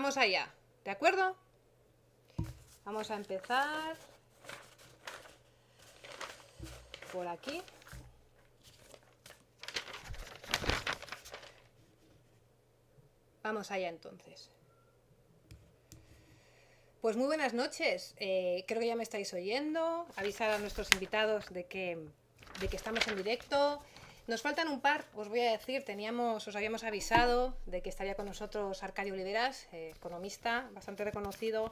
vamos allá, ¿de acuerdo? Vamos a empezar por aquí. Vamos allá entonces. Pues muy buenas noches. Creo que ya me estáis oyendo. Avisar a nuestros invitados de que estamos en directo. Nos faltan un par, os voy a decir. Os habíamos avisado de que estaría con nosotros Arcadio Oliveras, economista, bastante conocido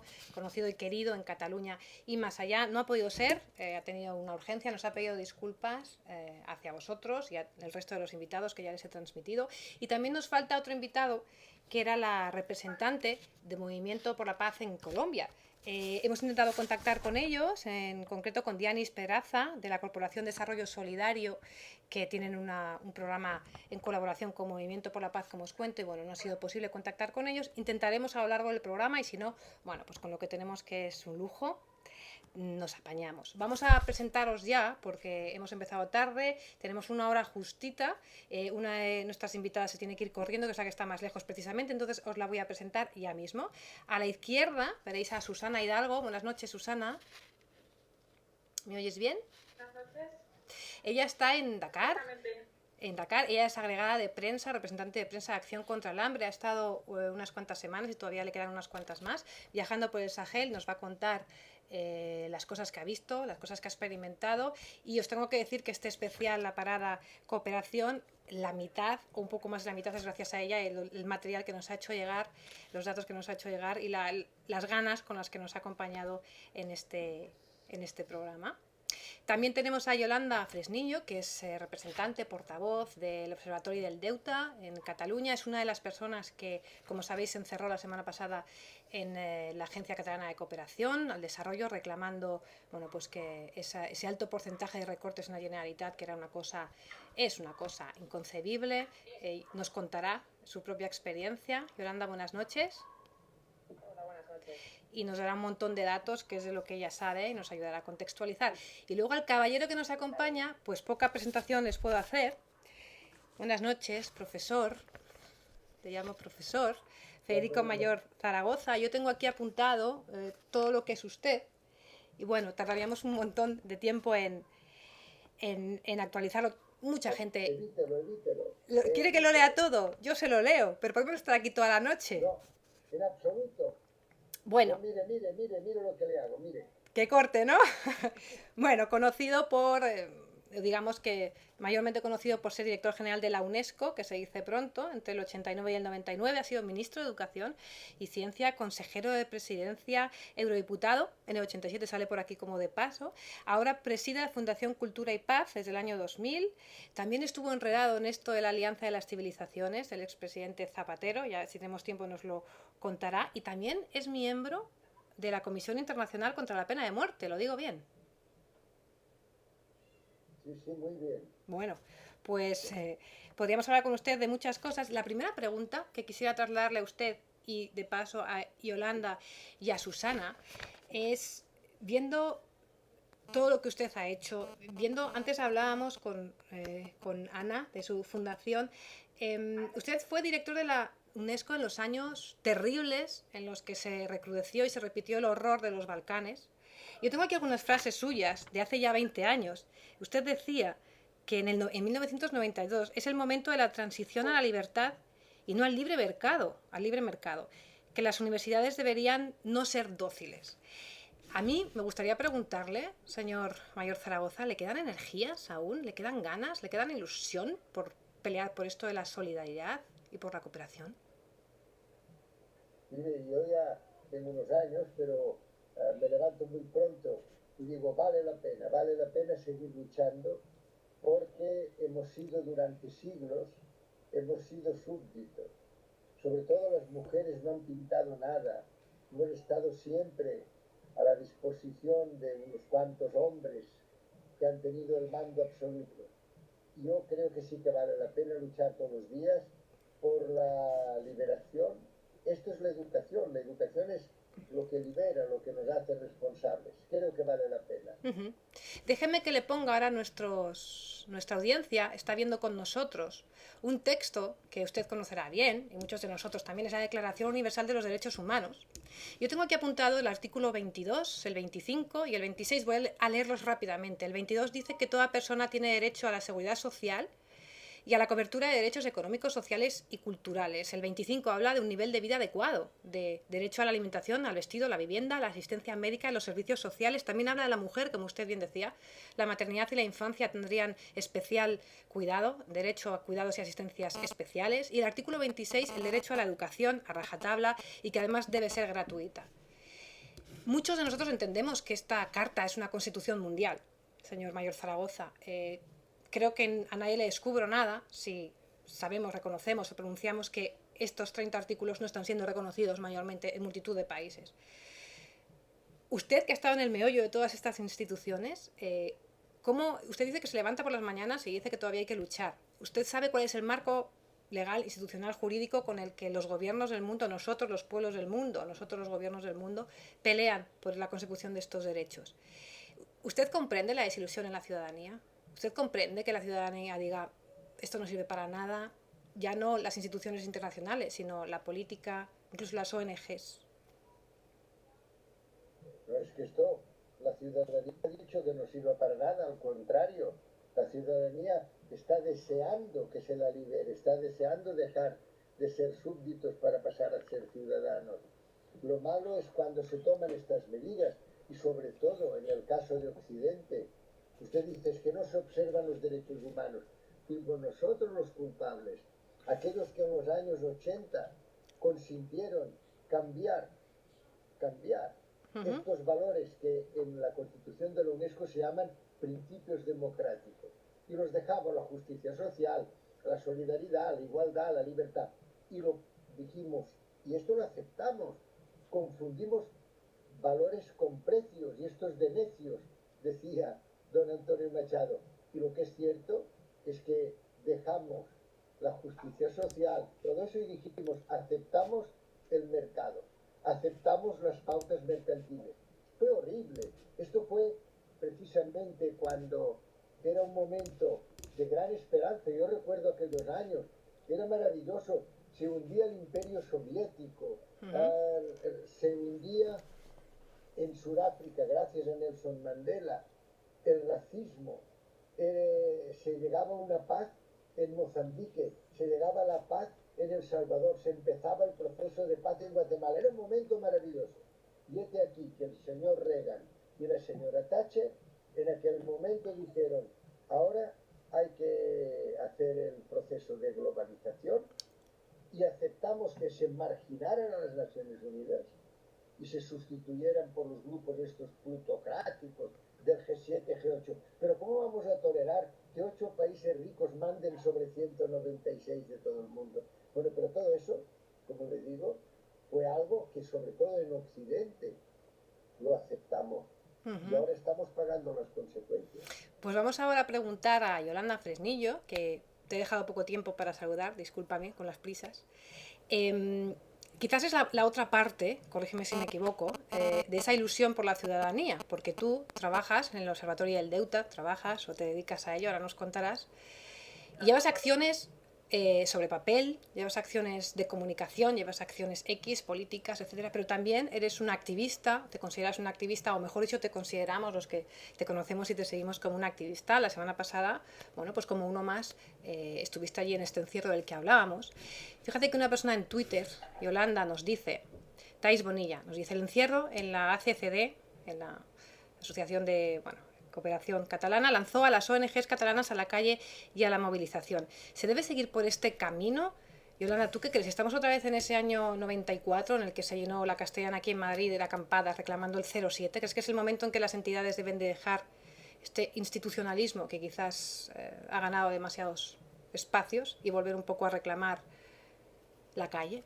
y querido en Cataluña y más allá. No ha podido ser, ha tenido una urgencia, nos ha pedido disculpas hacia vosotros y al resto de los invitados que ya les he transmitido. Y también nos falta otro invitado, que era la representante de Movimiento por la Paz en Colombia. Hemos intentado contactar con ellos, en concreto con Dianis Peraza, de la Corporación Desarrollo Solidario, que tienen un programa en colaboración con Movimiento por la Paz, como os cuento, y bueno, no ha sido posible contactar con ellos. Intentaremos a lo largo del programa, y si no, bueno, pues con lo que tenemos, que es un lujo, nos apañamos. Vamos a presentaros ya, porque hemos empezado tarde, tenemos una hora justita, una de nuestras invitadas se tiene que ir corriendo, que es la que está más lejos precisamente, entonces os la voy a presentar ya mismo. A la izquierda veréis a Susana Hidalgo. Buenas noches, Susana. ¿Me oyes bien? Buenas noches. Ella está en Dakar. En Dakar, ella es agregada de prensa, representante de prensa de Acción contra el Hambre. Ha estado unas cuantas semanas y todavía le quedan unas cuantas más viajando por el Sahel. Nos va a contar las cosas que ha visto, las cosas que ha experimentado. Y os tengo que decir que este especial, la parada Cooperación, la mitad o un poco más de la mitad es gracias a ella, el material que nos ha hecho llegar, los datos que nos ha hecho llegar y las ganas con las que nos ha acompañado en este programa. También tenemos a Yolanda Fresniño, que es representante, portavoz del Observatorio del Deuta en Cataluña. Es una de las personas que, como sabéis, se encerró la semana pasada en la Agencia Catalana de Cooperación al Desarrollo, reclamando, bueno, pues que ese alto porcentaje de recortes en la Generalitat, que era es una cosa inconcebible. Nos contará su propia experiencia. Yolanda, buenas noches. Hola, buenas noches. Y nos dará un montón de datos, que es de lo que ella sabe, y nos ayudará a contextualizar. Y luego al caballero que nos acompaña, pues poca presentación les puedo hacer. Buenas noches, profesor. Te llamo profesor. Federico Mayor Zaragoza. Yo tengo aquí apuntado todo lo que es usted. Y bueno, tardaríamos un montón de tiempo en actualizarlo. Mucha gente... Evítelo. ¿Quiere que lo lea todo? Yo se lo leo, pero podemos estar aquí toda la noche. No, en absoluto. Bueno. No, mire lo que le hago, mire. ¡Qué corte!, ¿no? Bueno, conocido por, digamos que mayormente conocido por ser director general de la UNESCO, que se dice pronto, entre el 89 y el 99, ha sido ministro de Educación y Ciencia, consejero de Presidencia, eurodiputado, en el 87 sale por aquí como de paso, ahora preside la Fundación Cultura y Paz desde el año 2000, también estuvo enredado en esto de la Alianza de las Civilizaciones, del expresidente Zapatero, ya si tenemos tiempo nos lo contará, y también es miembro de la Comisión Internacional contra la Pena de Muerte, ¿lo digo bien? Sí, muy bien. Bueno, pues podríamos hablar con usted de muchas cosas. La primera pregunta que quisiera trasladarle a usted y de paso a Yolanda y a Susana es, viendo todo lo que usted ha hecho, antes hablábamos con Ana de su fundación, usted fue director de la UNESCO en los años terribles en los que se recrudeció y se repitió el horror de los Balcanes. Yo tengo aquí algunas frases suyas de hace ya 20 años. Usted decía que en 1992 es el momento de la transición a la libertad y no al libre mercado, que las universidades deberían no ser dóciles. A mí me gustaría preguntarle, señor Mayor Zaragoza, ¿le quedan energías aún? ¿Le quedan ganas? ¿Le quedan ilusión por pelear por esto de la solidaridad y por la cooperación? Mire, yo ya tengo unos años, pero me levanto muy pronto y digo, vale la pena seguir luchando, porque hemos sido durante siglos, hemos sido súbditos. Sobre todo las mujeres no han pintado nada, no han estado siempre a la disposición de unos cuantos hombres que han tenido el mando absoluto. Yo creo que sí que vale la pena luchar todos los días por la liberación. Esto es la educación es lo que libera, lo que nos hace responsables. Creo que vale la pena. Déjeme que le ponga ahora nuestra audiencia, está viendo con nosotros un texto que usted conocerá bien, y muchos de nosotros también, es la Declaración Universal de los Derechos Humanos. Yo tengo aquí apuntado el artículo 22, el 25 y el 26, voy a leerlos rápidamente. El 22 dice que toda persona tiene derecho a la seguridad social y a la cobertura de derechos económicos, sociales y culturales. El 25 habla de un nivel de vida adecuado, de derecho a la alimentación, al vestido, a la vivienda, a la asistencia médica, a los servicios sociales. También habla de la mujer, como usted bien decía. La maternidad y la infancia tendrían especial cuidado, derecho a cuidados y asistencias especiales. Y el artículo 26, el derecho a la educación a rajatabla y que además debe ser gratuita. Muchos de nosotros entendemos que esta carta es una constitución mundial, señor Mayor Zaragoza. Creo que a nadie le descubro nada si sabemos, reconocemos o pronunciamos que estos 30 artículos no están siendo reconocidos mayormente en multitud de países. Usted, que ha estado en el meollo de todas estas instituciones, ¿cómo? Usted dice que se levanta por las mañanas y dice que todavía hay que luchar. ¿Usted sabe cuál es el marco legal, institucional, jurídico con el que los gobiernos del mundo, nosotros los pueblos del mundo, nosotros los gobiernos del mundo, pelean por la consecución de estos derechos? ¿Usted comprende la desilusión en la ciudadanía? ¿Usted comprende que la ciudadanía diga esto no sirve para nada? Ya no las instituciones internacionales, sino la política, incluso las ONGs. No es que esto, la ciudadanía ha dicho que no sirva para nada, al contrario, la ciudadanía está deseando que se la libere, está deseando dejar de ser súbditos para pasar a ser ciudadanos. Lo malo es cuando se toman estas medidas y sobre todo en el caso de Occidente. Usted dice es que no se observan los derechos humanos. Fuimos nosotros los culpables, aquellos que en los años 80 consintieron cambiar estos valores que en la Constitución de la UNESCO se llaman principios democráticos. Y los dejamos la justicia social, la solidaridad, la igualdad, la libertad. Y lo dijimos, y esto lo aceptamos. Confundimos valores con precios, y esto es de necios, decía don Antonio Machado. Y lo que es cierto es que dejamos la justicia social, todo eso, y dijimos, aceptamos el mercado, aceptamos las pautas mercantiles. Fue horrible. Esto fue precisamente cuando era un momento de gran esperanza. Yo recuerdo aquellos años, era maravilloso. Se hundía el imperio soviético, se hundía en Sudáfrica, gracias a Nelson Mandela, el racismo, se llegaba a una paz en Mozambique, se llegaba a la paz en El Salvador, se empezaba el proceso de paz en Guatemala. Era un momento maravilloso. Y este aquí que el señor Reagan y la señora Thatcher en aquel momento dijeron, ahora hay que hacer el proceso de globalización, y aceptamos que se marginaran a las Naciones Unidas y se sustituyeran por los grupos estos plutocráticos del G7, G8. Pero ¿cómo vamos a tolerar que 8 países ricos manden sobre 196 de todo el mundo? Bueno, pero todo eso, como les digo, fue algo que sobre todo en Occidente lo aceptamos. Y ahora estamos pagando las consecuencias. Pues vamos ahora a preguntar a Yolanda Fresnillo, que te he dejado poco tiempo para saludar, discúlpame con las prisas. Quizás es la otra parte, corrígeme si me equivoco, de esa ilusión por la ciudadanía, porque tú trabajas en el Observatorio del Deuta, trabajas o te dedicas a ello, ahora nos contarás, y llevas acciones sobre papel, llevas acciones de comunicación, llevas acciones X, políticas, etcétera, pero también eres una activista, te consideras una activista, o mejor dicho, te consideramos los que te conocemos y te seguimos como una activista. La semana pasada, bueno, pues como uno más, estuviste allí en este encierro del que hablábamos. Fíjate que una persona en Twitter, Yolanda, nos dice, Thais Bonilla, nos dice, el encierro en la ACCD, en la Asociación de, bueno, Cooperación Catalana, lanzó a las ONGs catalanas a la calle y a la movilización. ¿Se debe seguir por este camino? Yolanda, ¿tú qué crees? ¿Estamos otra vez en ese año 94 en el que se llenó la Castellana aquí en Madrid de acampadas reclamando el 07? ¿Crees que es el momento en que las entidades deben de dejar este institucionalismo que quizás ha ganado demasiados espacios y volver un poco a reclamar la calle?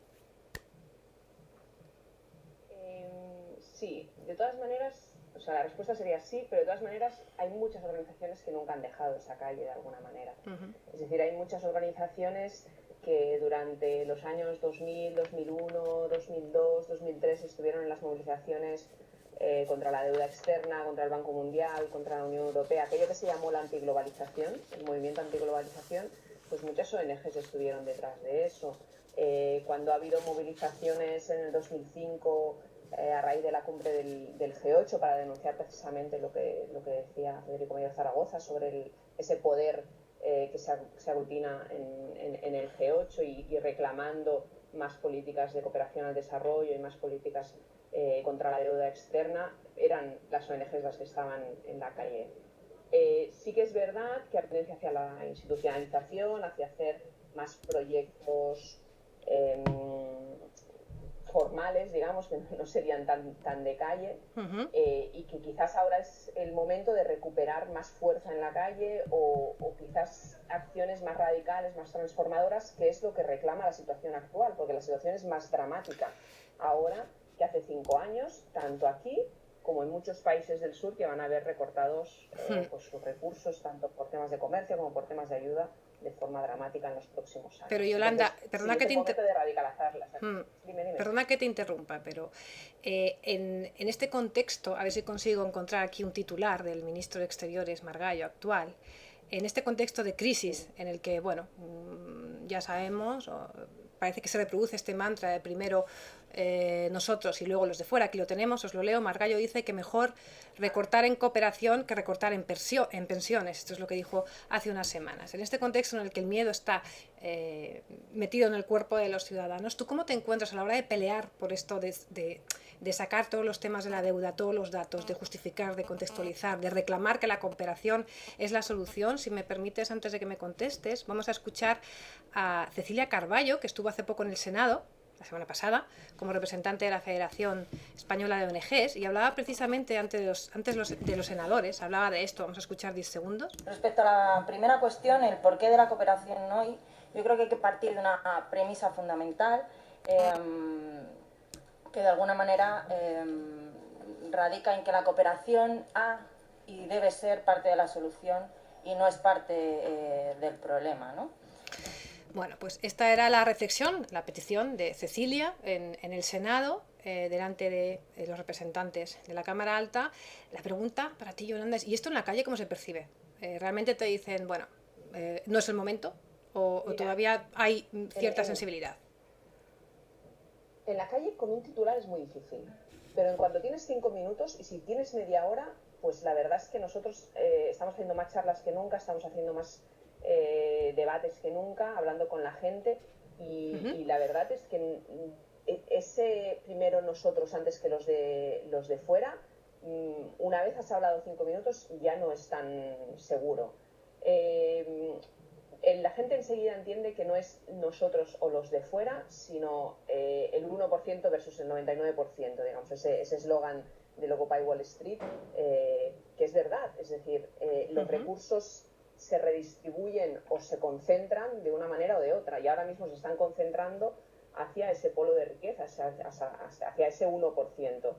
Sí, de todas maneras, o sea, la respuesta sería sí, pero de todas maneras hay muchas organizaciones que nunca han dejado esa calle de alguna manera. Es decir, hay muchas organizaciones que durante los años 2000, 2001, 2002, 2003 estuvieron en las movilizaciones contra la deuda externa, contra el Banco Mundial, contra la Unión Europea, aquello que se llamó la antiglobalización, el movimiento antiglobalización, pues muchas ONGs estuvieron detrás de eso. Cuando ha habido movilizaciones en el 2005 a raíz de la cumbre del G8 para denunciar precisamente lo que decía Federico Mayor Zaragoza sobre ese poder que se aglutina en el G8 y reclamando más políticas de cooperación al desarrollo y más políticas contra la deuda externa, eran las ONGs las que estaban en la calle. Sí que es verdad que tendencia hacia la institucionalización, hacia hacer más proyectos formales, digamos, que no serían tan de calle, y que quizás ahora es el momento de recuperar más fuerza en la calle o quizás acciones más radicales, más transformadoras, que es lo que reclama la situación actual, porque la situación es más dramática ahora que hace 5 años, tanto aquí como en muchos países del sur que van a ver recortados pues sus recursos, tanto por temas de comercio como por temas de ayuda, de forma dramática en los próximos años. Pero Yolanda, entonces, perdona sí, que dime. Perdona que te interrumpa, pero en este contexto, a ver si consigo encontrar aquí un titular del ministro de Exteriores Margallo actual, en este contexto de crisis en el que, bueno, ya sabemos, parece que se reproduce este mantra de primero nosotros y luego los de fuera, aquí lo tenemos, os lo leo. Margallo dice que mejor recortar en cooperación que recortar en pensiones. Esto es lo que dijo hace unas semanas. En este contexto en el que el miedo está metido en el cuerpo de los ciudadanos, ¿tú cómo te encuentras a la hora de pelear por esto de sacar todos los temas de la deuda, todos los datos, de justificar, de contextualizar, de reclamar que la cooperación es la solución? Si me permites, antes de que me contestes, vamos a escuchar a Cecilia Carballo, que estuvo hace poco en el Senado, la semana pasada, como representante de la Federación Española de ONGs, y hablaba precisamente antes de los senadores, hablaba de esto. Vamos a escuchar 10 segundos. Respecto a la primera cuestión, el porqué de la cooperación hoy, yo creo que hay que partir de una premisa fundamental que de alguna manera radica en que la cooperación ha y debe ser parte de la solución y no es parte del problema, ¿no? Bueno, pues esta era la reflexión, la petición de Cecilia en el Senado, delante de los representantes de la Cámara Alta. La pregunta para ti, Yolanda, es, ¿y esto en la calle cómo se percibe? ¿Realmente te dicen, bueno, no es el momento o todavía hay cierta sensibilidad? En la calle con un titular es muy difícil, pero en cuanto tienes 5 minutos y si tienes media hora, pues la verdad es que nosotros estamos haciendo más charlas que nunca, estamos haciendo más debates que nunca, hablando con la gente y la verdad es que ese primero nosotros antes que los de fuera, una vez has hablado 5 minutos ya no es tan seguro. La gente enseguida entiende que no es nosotros o los de fuera, sino el 1% versus el 99%, digamos, ese eslogan del Occupy Wall Street, que es verdad, es decir, los recursos se redistribuyen o se concentran de una manera o de otra, y ahora mismo se están concentrando hacia ese polo de riqueza, hacia ese 1%.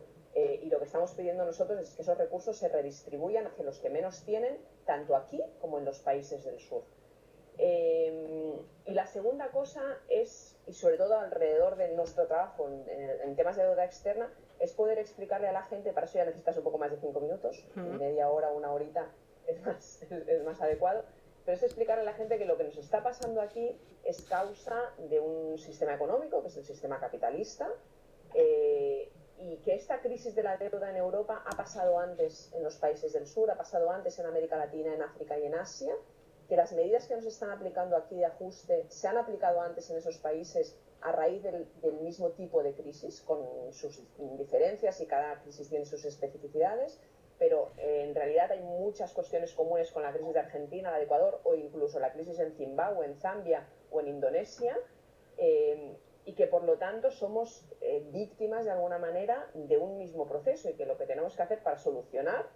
Y lo que estamos pidiendo nosotros es que esos recursos se redistribuyan hacia los que menos tienen, tanto aquí como en los países del sur. Y la segunda cosa es, y sobre todo alrededor de nuestro trabajo en temas de deuda externa, es poder explicarle a la gente, para eso ya necesitas un poco más de 5 minutos, media hora, una horita es más adecuado, pero es explicarle a la gente que lo que nos está pasando aquí es causa de un sistema económico, que es el sistema capitalista, y que esta crisis de la deuda en Europa ha pasado antes en los países del sur, ha pasado antes en América Latina, en África y en Asia, que las medidas que nos están aplicando aquí de ajuste se han aplicado antes en esos países a raíz del mismo tipo de crisis, con sus diferencias, y cada crisis tiene sus especificidades, pero en realidad hay muchas cuestiones comunes con la crisis de Argentina, la de Ecuador, o incluso la crisis en Zimbabue, en Zambia o en Indonesia, y que por lo tanto somos víctimas de alguna manera de un mismo proceso, y que lo que tenemos que hacer para solucionar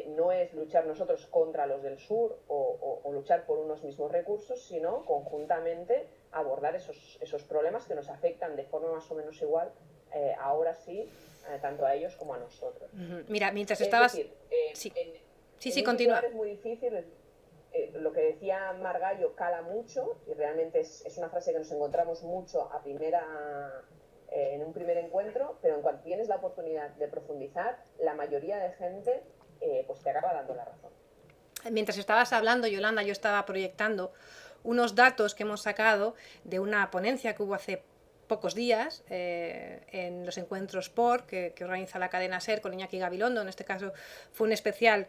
no es luchar nosotros contra los del sur o luchar por unos mismos recursos, sino conjuntamente abordar esos problemas que nos afectan de forma más o menos igual, ahora sí, tanto a ellos como a nosotros. Mira, mientras estabas... Es decir, sí, continúa. Es muy difícil, lo que decía Margallo cala mucho y realmente es una frase que nos encontramos mucho en un primer encuentro, pero en cuanto tienes la oportunidad de profundizar, la mayoría de gente pues te acaba dando la razón. Mientras estabas hablando, Yolanda, yo estaba proyectando unos datos que hemos sacado de una ponencia que hubo hace pocos días en los encuentros POR que organiza la cadena SER con Iñaki Gabilondo. En este caso fue un especial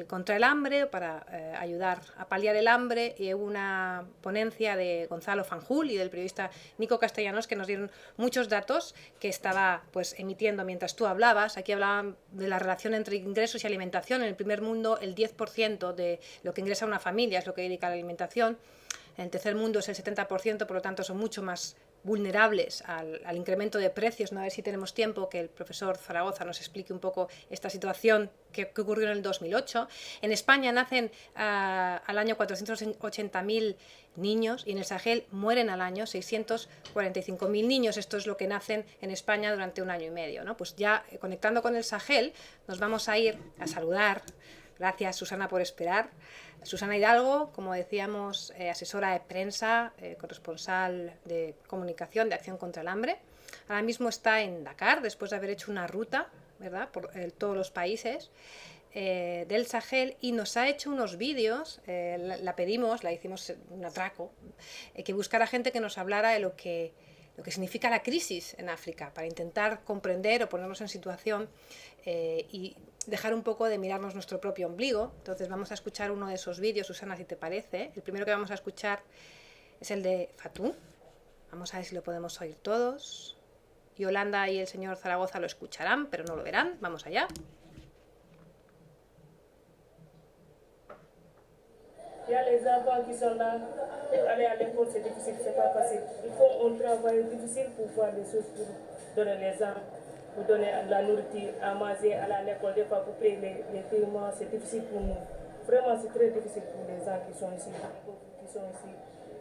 contra el hambre, para ayudar a paliar el hambre, y hubo una ponencia de Gonzalo Fanjul y del periodista Nico Castellanos que nos dieron muchos datos que estaba pues emitiendo mientras tú hablabas. Aquí hablaban de la relación entre ingresos y alimentación. En el primer mundo el 10% de lo que ingresa una familia es lo que dedica a la alimentación. En el tercer mundo es el 70%, por lo tanto son mucho más vulnerables al incremento de precios. No, a ver si tenemos tiempo que el profesor Zaragoza nos explique un poco esta situación que ocurrió en el 2008. En España nacen al año 480.000 niños y en el Sahel mueren al año 645.000 niños. Esto es lo que nacen en España durante un año y medio, ¿no? Pues ya conectando con el Sahel, nos vamos a ir a saludar. Gracias, Susana, por esperar. Susana Hidalgo, como decíamos, asesora de prensa, corresponsal de comunicación de Acción contra el Hambre. Ahora mismo está en Dakar, después de haber hecho una ruta, ¿verdad?, por todos los países del Sahel, y nos ha hecho unos vídeos. La pedimos, la hicimos un atraco, que buscara gente que nos hablara de lo que significa la crisis en África, para intentar comprender o ponernos en situación y dejar un poco de mirarnos nuestro propio ombligo. Entonces vamos a escuchar uno de esos vídeos, Susana, si te parece. El primero que vamos a escuchar es el de Fatou. Vamos a ver si lo podemos oír todos. Yolanda y el señor Zaragoza lo escucharán, pero no lo verán. Vamos allá. Il y a les enfants qui sont là, aller à l'école c'est difficile, c'est pas facile. Il faut un travail difficile pour voir des choses, pour donner les armes, pour donner la nourriture à manger à l'école. Des fois pour payer les paiements, c'est difficile pour nous. Vraiment c'est très difficile pour les gens qui sont ici,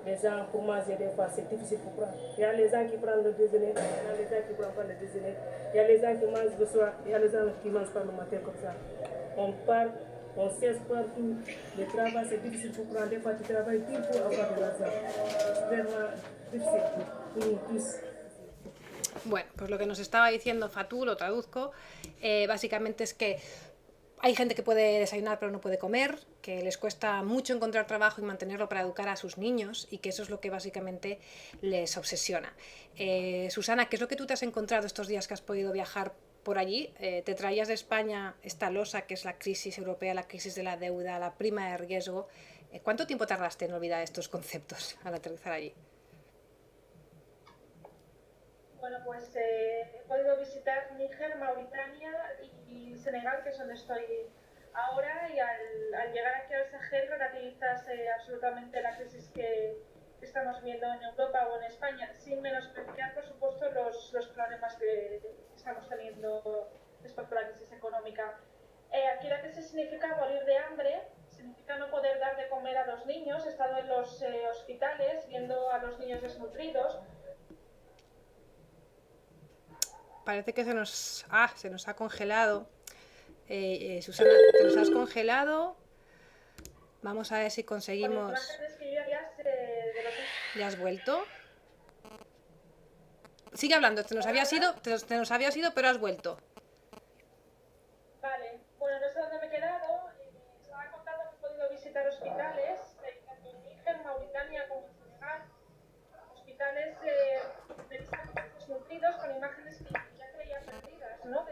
Les gens pour manger des fois c'est difficile pour prendre. Il y a les gens qui prennent le déjeuner, il y a les gens qui prennent pas le déjeuner, il y a les gens qui mangent le soir, il y a les gens qui mangent pas le matin comme ça. On part. On cesse partout. Le travail, c'est difficile pour prendre. Des fois, tu travailles tout pour avoir de l'argent. C'est vraiment difficile pour nous tous. Bueno, pues lo que nos estaba diciendo Fatou, lo traduzco, básicamente es que hay gente que puede desayunar pero no puede comer, que les cuesta mucho encontrar trabajo y mantenerlo para educar a sus niños, y que eso es lo que básicamente les obsesiona. Susana, ¿qué es lo que tú te has encontrado estos días que has podido viajar por allí? Te traías de España esta losa que es la crisis europea, la crisis de la deuda, la prima de riesgo. ¿Cuánto tiempo tardaste en olvidar estos conceptos al aterrizar allí? Bueno, pues he podido visitar Níger, Mauritania y Senegal, que es donde estoy ahora, y al llegar aquí al Sahel relativizas absolutamente la crisis que estamos viendo en Europa o en España, sin menospreciar, por supuesto, los problemas que estamos teniendo respecto a la crisis económica. Aquí la crisis significa morir de hambre, significa no poder dar de comer a los niños. He estado en los hospitales viendo a los niños desnutridos. Parece que se nos ha congelado. Susana, te nos has congelado. Vamos a ver si conseguimos... ¿Ya has vuelto? Sigue hablando, te nos habías ido, pero has vuelto. Vale, bueno, no sé dónde me he quedado. Estaba contando que he podido visitar hospitales, tanto en Níger, Mauritania como en Senegal. Hospitales desnutridos con imágenes que ya creía perdidas, ¿no?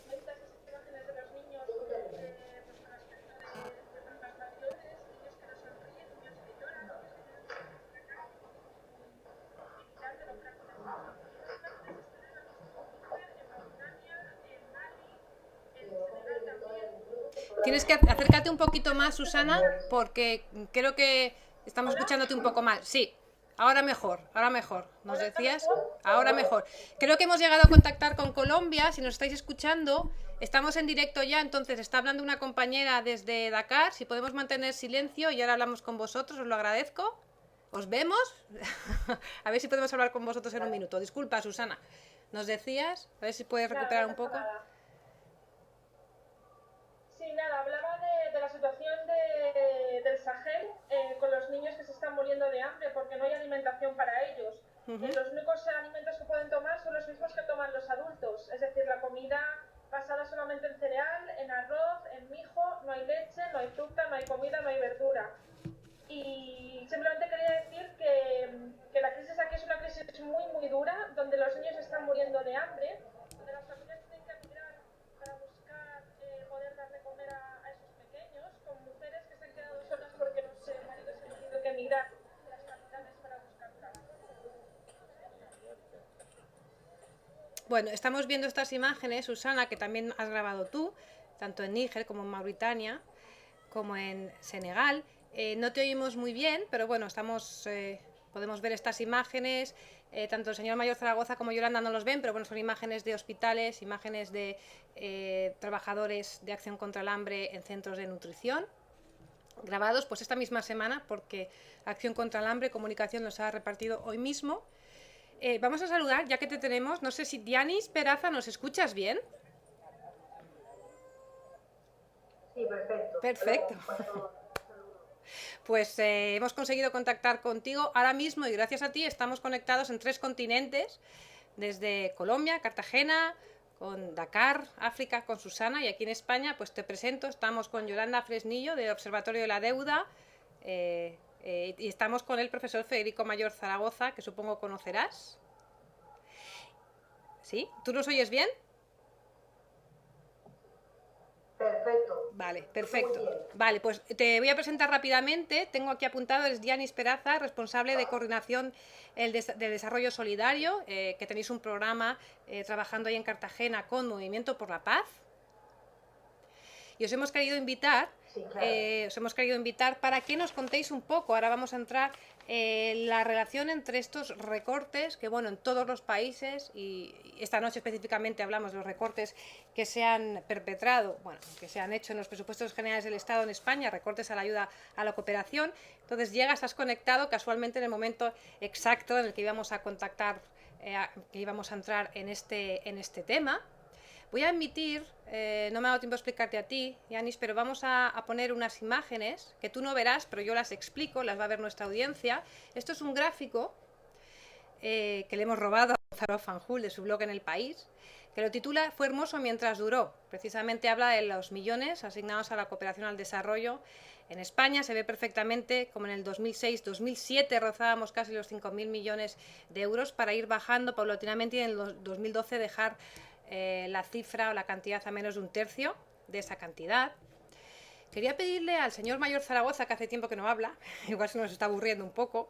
Esas imágenes de los niños con las personas mayores, niños que no sonríen, niños que lloran, Tienes que acércate un poquito más, Susana, porque creo que estamos escuchándote un poco mal. Sí, ahora mejor. ¿Nos decías? Ahora mejor. Creo que hemos llegado a contactar con Colombia. Si nos estáis escuchando, estamos en directo ya. Entonces está hablando una compañera desde Dakar. Si podemos mantener silencio y ahora hablamos con vosotros, os lo agradezco. ¿Os vemos? A ver si podemos hablar con vosotros en un minuto. Disculpa, Susana. ¿Nos decías? A ver si puedes recuperar un poco. Sí, nada, hablaba de la situación del Los únicos alimentos que pueden tomar son los mismos que toman los adultos, es decir, la comida basada solamente en cereal, en arroz, en mijo, no hay leche, no hay fruta, no hay comida, no hay verdura. Y simplemente quería decir que la crisis aquí es una crisis muy dura, donde los niños están muriendo de hambre, donde las familias tienen que emigrar para buscar poder dar de comer a esos pequeños, con mujeres que se han quedado solas porque los maridos han tenido que emigrar de las capitales para buscar trabajo. Bueno, estamos viendo estas imágenes, Susana, que también has grabado tú, tanto en Níger como en Mauritania, como en Senegal. No te oímos muy bien, pero bueno, podemos ver estas imágenes. Tanto el señor Mayor Zaragoza como Yolanda no los ven, pero bueno, son imágenes de hospitales, imágenes de trabajadores de acción contra el hambre en centros de nutrición, grabados pues esta misma semana, porque Acción contra el Hambre Comunicación nos ha repartido hoy mismo. Vamos a saludar, ya que te tenemos. No sé si Dianis Peraza, ¿nos escuchas bien? Sí, perfecto. Perfecto. Pues hemos conseguido contactar contigo ahora mismo y gracias a ti estamos conectados en 3 continentes, desde Colombia, Cartagena, con Dakar, África, con Susana, y aquí en España pues te presento, estamos con Yolanda Fresnillo del Observatorio de la Deuda y estamos con el profesor Federico Mayor Zaragoza, que supongo conocerás. ¿Sí? ¿Tú nos oyes bien? Perfecto. Vale, perfecto. Vale, pues te voy a presentar rápidamente. Tengo aquí apuntado, es Dianis Peraza, responsable de coordinación del desarrollo solidario, que tenéis un programa trabajando ahí en Cartagena con Movimiento por la Paz. Y os hemos querido invitar, Sí, claro. Para que nos contéis un poco. Ahora vamos a entrar la relación entre estos recortes, que bueno, en todos los países, y esta noche específicamente hablamos de los recortes que se han perpetrado, bueno, que se han hecho en los presupuestos generales del Estado en España, recortes a la ayuda a la cooperación. Entonces estás conectado casualmente en el momento exacto en el que íbamos a contactar, que íbamos a entrar en este tema. Voy a emitir, no me ha dado tiempo a explicarte a ti, Yanis, pero vamos a poner unas imágenes que tú no verás, pero yo las explico, las va a ver nuestra audiencia. Esto es un gráfico que le hemos robado a Gonzalo Fanjul de su blog En El País, que lo titula Fue hermoso mientras duró. Precisamente habla de los millones asignados a la cooperación al desarrollo. En España se ve perfectamente como en el 2006-2007 rozábamos casi los 5.000 millones de euros para ir bajando paulatinamente y en el 2012 dejar la cifra o la cantidad a menos de 1/3 de esa cantidad. Quería pedirle al señor Mayor Zaragoza, que hace tiempo que no habla, igual se nos está aburriendo un poco,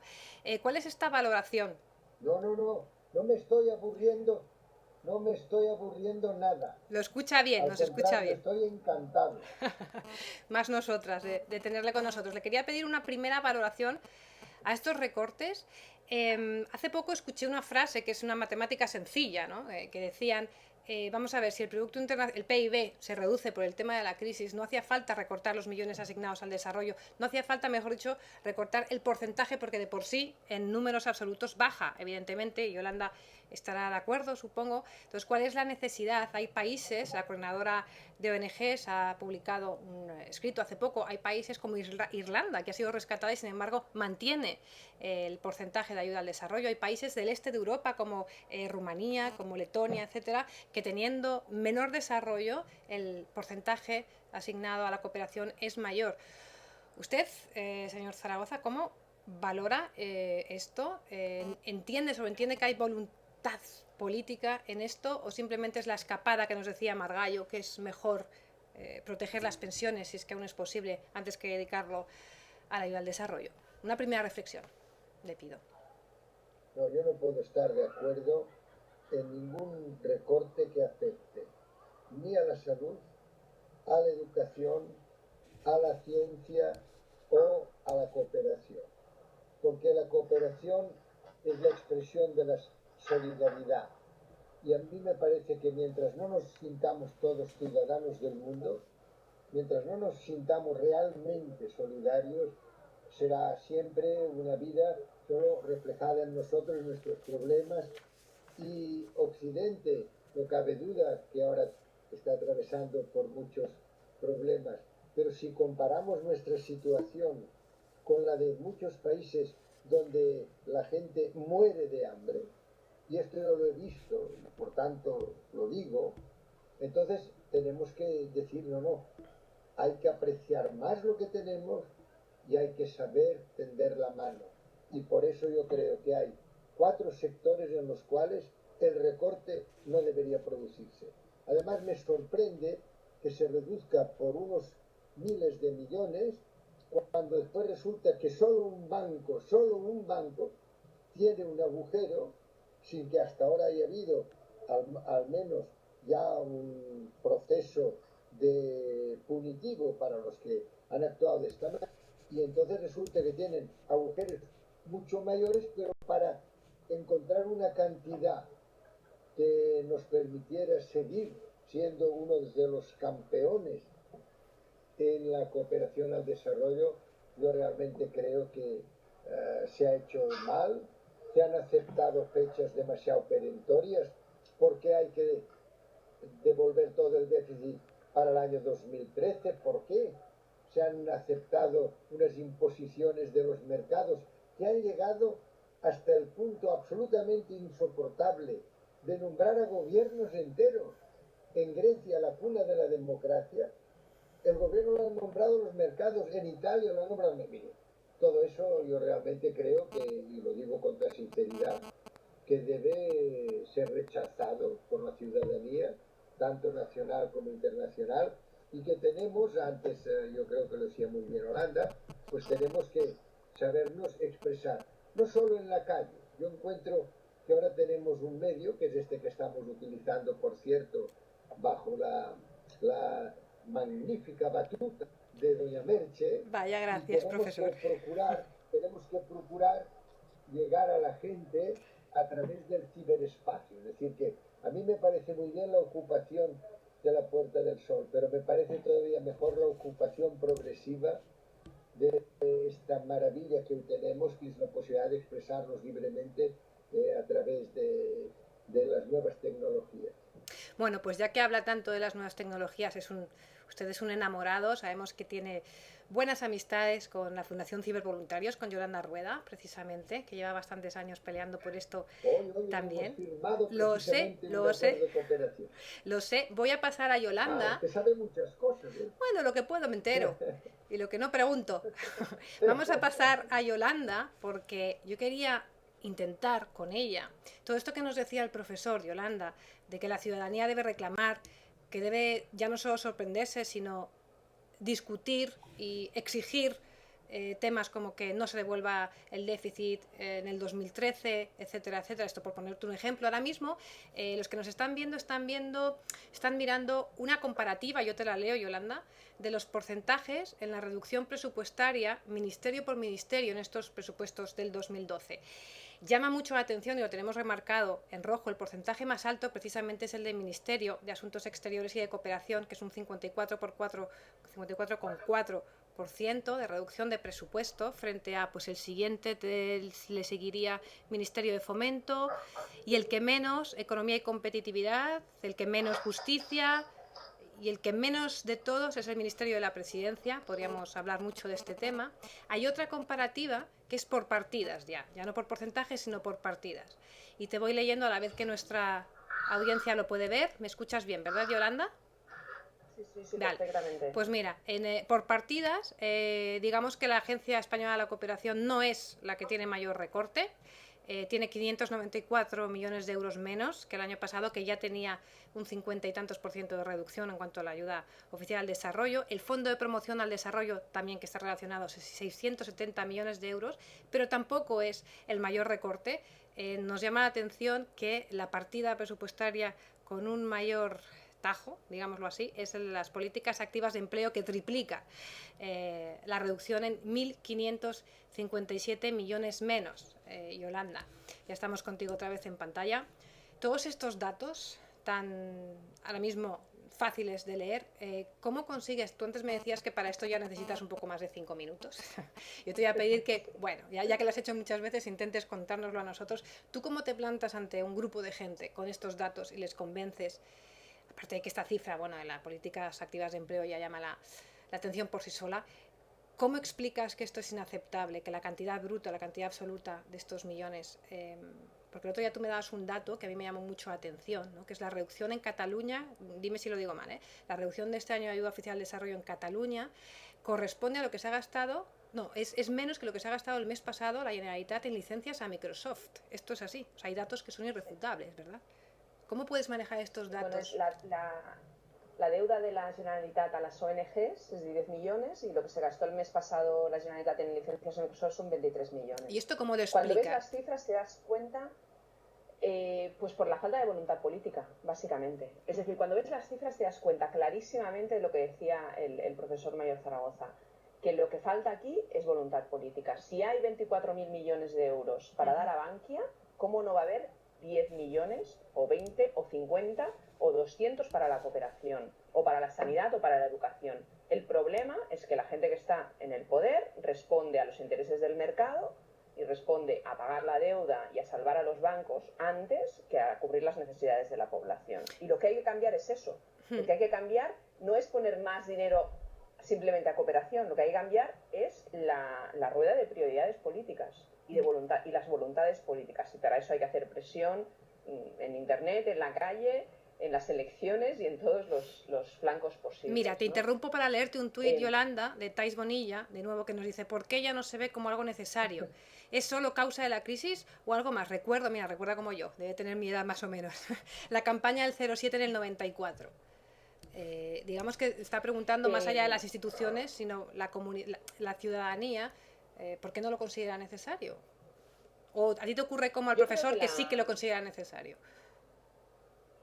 ¿cuál es esta valoración? No me estoy aburriendo, no me estoy aburriendo nada. Lo escucha bien, nos escucha bien. Estoy encantado. Más nosotras, de tenerle con nosotros. Le quería pedir una primera valoración a estos recortes. Hace poco escuché una frase que es una matemática sencilla, ¿no? Que decían, vamos a ver, si el Producto Internacional, el PIB, se reduce por el tema de la crisis, no hacía falta recortar los millones asignados al desarrollo, no hacía falta, mejor dicho, recortar el porcentaje, porque de por sí, en números absolutos, baja, evidentemente, y Yolanda estará de acuerdo, supongo. Entonces, ¿cuál es la necesidad? Hay países, la coordinadora de ONGs ha publicado un escrito hace poco, hay países como Irlanda, que ha sido rescatada y, sin embargo, mantiene el porcentaje de ayuda al desarrollo. Hay países del este de Europa, como Rumanía, como Letonia, etcétera, que teniendo menor desarrollo, el porcentaje asignado a la cooperación es mayor. Usted, señor Zaragoza, ¿cómo valora esto? ¿Entiende que hay voluntad política en esto, o simplemente es la escapada que nos decía Margallo, que es mejor proteger las pensiones, si es que aún es posible, antes que dedicarlo a la ayuda al desarrollo? Una primera reflexión, le pido. No, yo no puedo estar de acuerdo en ningún recorte que afecte ni a la salud, a la educación, a la ciencia o a la cooperación. Porque la cooperación es la expresión de la solidaridad. Y a mí me parece que mientras no nos sintamos todos ciudadanos del mundo, mientras no nos sintamos realmente solidarios, será siempre una vida solo reflejada en nosotros, en nuestros problemas. Y Occidente, no cabe duda que ahora está atravesando por muchos problemas, pero si comparamos nuestra situación con la de muchos países donde la gente muere de hambre, y esto yo lo he visto, y por tanto lo digo. Entonces tenemos que decir, no, hay que apreciar más lo que tenemos y hay que saber tender la mano. Y por eso yo creo que hay 4 sectores en los cuales el recorte no debería producirse. Además me sorprende que se reduzca por unos miles de millones cuando después resulta que solo un banco tiene un agujero sin que hasta ahora haya habido al menos ya un proceso de punitivo para los que han actuado de esta manera, y entonces resulta que tienen agujeros mucho mayores, pero para encontrar una cantidad que nos permitiera seguir siendo uno de los campeones en la cooperación al desarrollo, yo realmente creo que se ha hecho mal, se han aceptado fechas demasiado perentorias, porque hay que devolver todo el déficit para el año 2013, ¿por qué? Se han aceptado unas imposiciones de los mercados que han llegado hasta el punto absolutamente insoportable de nombrar a gobiernos enteros. En Grecia, la cuna de la democracia, el gobierno lo han nombrado los mercados, en Italia lo han nombrado. Mire, todo eso yo realmente creo que, y lo digo con toda sinceridad, que debe ser rechazado por la ciudadanía, tanto nacional como internacional, y que tenemos, antes yo creo que lo decía muy bien Yolanda, pues tenemos que sabernos expresar, no solo en la calle. Yo encuentro que ahora tenemos un medio, que es este que estamos utilizando, por cierto, bajo la magnífica batuta de doña Merche. Vaya, gracias, profesor. Tenemos que procurar llegar a la gente a través del ciberespacio. Es decir, que a mí me parece muy bien la ocupación de la Puerta del Sol, pero me parece todavía mejor la ocupación progresiva de esta maravilla que hoy tenemos, que es la posibilidad de expresarnos libremente a través de las nuevas tecnologías. Bueno, pues ya que habla tanto de las nuevas tecnologías, usted es un enamorado, sabemos que tiene buenas amistades con la Fundación Cibervoluntarios, con Yolanda Rueda, precisamente, que lleva bastantes años peleando por esto también. Lo sé. Lo sé. Voy a pasar a Yolanda. Usted sabe muchas cosas, ¿eh? Bueno, lo que puedo me entero. Y lo que no pregunto. Vamos a pasar a Yolanda, porque yo quería intentar con ella todo esto que nos decía el profesor Yolanda, de que la ciudadanía debe reclamar, que debe ya no solo sorprenderse, sino discutir y exigir temas como que no se devuelva el déficit en el 2013, etcétera, etcétera. Esto por ponerte un ejemplo. Ahora mismo los que nos están mirando una comparativa, yo te la leo, Yolanda, de los porcentajes en la reducción presupuestaria ministerio por ministerio en estos presupuestos del 2012. Llama mucho la atención, y lo tenemos remarcado en rojo, el porcentaje más alto precisamente es el del Ministerio de Asuntos Exteriores y de Cooperación, que es un 54,4% de reducción de presupuesto, frente a pues el siguiente le seguiría Ministerio de Fomento, y el que menos, Economía y Competitividad, el que menos Justicia, y el que menos de todos es el Ministerio de la Presidencia. Podríamos hablar mucho de este tema. Hay otra comparativa que es por partidas ya no por porcentajes, sino por partidas. Y te voy leyendo a la vez que nuestra audiencia lo puede ver. ¿Me escuchas bien, verdad, Yolanda? Sí, vale. Perfectamente. Pues mira, por partidas, digamos que la Agencia Española de la Cooperación no es la que tiene mayor recorte. Tiene 594 millones de euros menos que el año pasado, que ya tenía un 50 y tantos % de reducción en cuanto a la ayuda oficial al desarrollo. El Fondo de Promoción al Desarrollo, también que está relacionado, es 670 millones de euros, pero tampoco es el mayor recorte. Nos llama la atención que la partida presupuestaria con un mayor tajo, digámoslo así, es el de las políticas activas de empleo, que triplica la reducción en 1.557 millones menos. Yolanda, ya estamos contigo otra vez en pantalla. Todos estos datos tan ahora mismo fáciles de leer, ¿cómo consigues? Tú antes me decías que para esto ya necesitas un poco más de 5 minutos. Yo te voy a pedir que, bueno, ya que lo has hecho muchas veces, intentes contárnoslo a nosotros. ¿Tú cómo te plantas ante un grupo de gente con estos datos y les convences? Aparte de que esta cifra, bueno, en las políticas activas de empleo ya llama la atención por sí sola. ¿Cómo explicas que esto es inaceptable, que la cantidad bruta, la cantidad absoluta de estos millones? Porque el otro día tú me dabas un dato que a mí me llamó mucho la atención, ¿no? Que es la reducción en Cataluña, dime si lo digo mal, la reducción de este año de ayuda oficial al desarrollo en Cataluña corresponde a lo que se ha gastado, no, es menos que lo que se ha gastado el mes pasado la Generalitat en licencias a Microsoft. Esto es así, o sea, hay datos que son irrefutables, ¿verdad? ¿Cómo puedes manejar estos datos? Bueno, la deuda de la Generalitat a las ONGs es de 10 millones y lo que se gastó el mes pasado la Generalitat en licencias a Microsoft son 23 millones. ¿Y esto cómo lo explica? Cuando ves las cifras te das cuenta, pues por la falta de voluntad política, básicamente. Es decir, cuando ves las cifras te das cuenta clarísimamente de lo que decía el profesor Mayor Zaragoza, que lo que falta aquí es voluntad política. Si hay 24.000 millones de euros para dar a Bankia, ¿cómo no va a haber 10 millones, o 20, o 50, o 200 para la cooperación, o para la sanidad, o para la educación? El problema es que la gente que está en el poder responde a los intereses del mercado y responde a pagar la deuda y a salvar a los bancos antes que a cubrir las necesidades de la población. Y lo que hay que cambiar es eso. Lo que hay que cambiar no es poner más dinero simplemente a cooperación, lo que hay que cambiar es la rueda de prioridades políticas y de voluntad y las voluntades políticas. Y para eso hay que hacer presión en internet, en la calle, en las elecciones y en todos los flancos posibles. Mira, te ¿no? interrumpo para leerte un tuit, Yolanda, de Thais Bonilla, de nuevo, que nos dice: ¿por qué ya no se ve como algo necesario? ¿Es solo causa de la crisis o algo más? Recuerda como yo, debe tener mi edad más o menos, la campaña del 07 en el 94. Digamos que está preguntando más allá de las instituciones, sino la ciudadanía, ¿por qué no lo considera necesario? ¿O a ti te ocurre como al profesor que sí que lo considera necesario?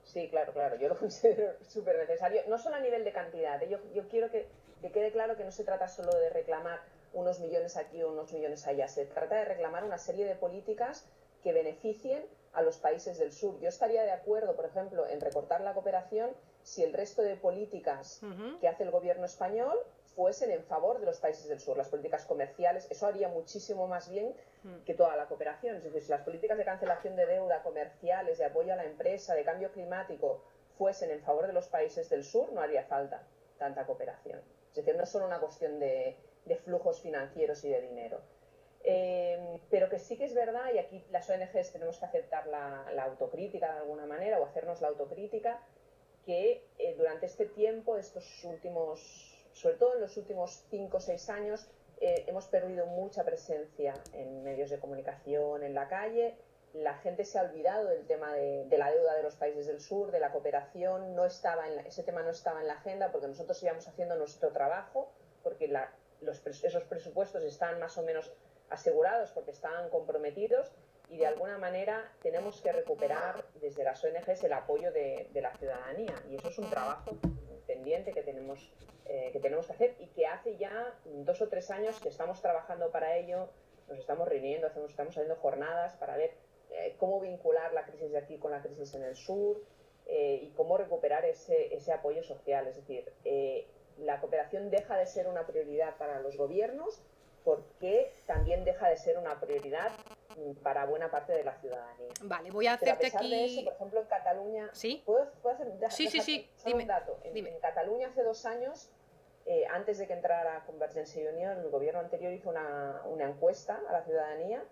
Sí, claro, yo lo considero súper necesario, no solo a nivel de cantidad, yo quiero que quede claro que no se trata solo de reclamar unos millones aquí o unos millones allá, se trata de reclamar una serie de políticas que beneficien a los países del sur. Yo estaría de acuerdo, por ejemplo, en recortar la cooperación si el resto de políticas que hace el gobierno español fuesen en favor de los países del sur, las políticas comerciales, eso haría muchísimo más bien que toda la cooperación. Es decir, si las políticas de cancelación de deuda, comerciales, de apoyo a la empresa, de cambio climático, fuesen en favor de los países del sur, no haría falta tanta cooperación. Es decir, no es solo una cuestión de flujos financieros y de dinero. Pero que sí que es verdad, y aquí las ONGs tenemos que aceptar la autocrítica de alguna manera, o hacernos la autocrítica, que durante este tiempo, sobre todo en los últimos 5 o 6 años, hemos perdido mucha presencia en medios de comunicación, en la calle. La gente se ha olvidado del tema de la deuda de los países del sur, de la cooperación. Ese tema no estaba en la agenda porque nosotros íbamos haciendo nuestro trabajo, porque esos presupuestos están más o menos asegurados, porque estaban comprometidos, y de alguna manera tenemos que recuperar desde las ONGs el apoyo de la ciudadanía, y eso es un trabajo pendiente que tenemos que hacer, y que hace ya 2 o 3 años que estamos trabajando para ello. Nos estamos reuniendo, estamos haciendo jornadas para ver cómo vincular la crisis de aquí con la crisis en el sur, y cómo recuperar ese apoyo social. Es decir, la cooperación deja de ser una prioridad para los gobiernos porque también deja de ser una prioridad para buena parte de la ciudadanía. Vale, voy a hacerte aquí... de eso, por ejemplo, en Cataluña... ¿Sí? ¿Puedo hacer Sí. Dime. Un dato. En Cataluña hace 2 años, antes de que entrara Convergencia y Unión, el gobierno anterior hizo una encuesta a la ciudadanía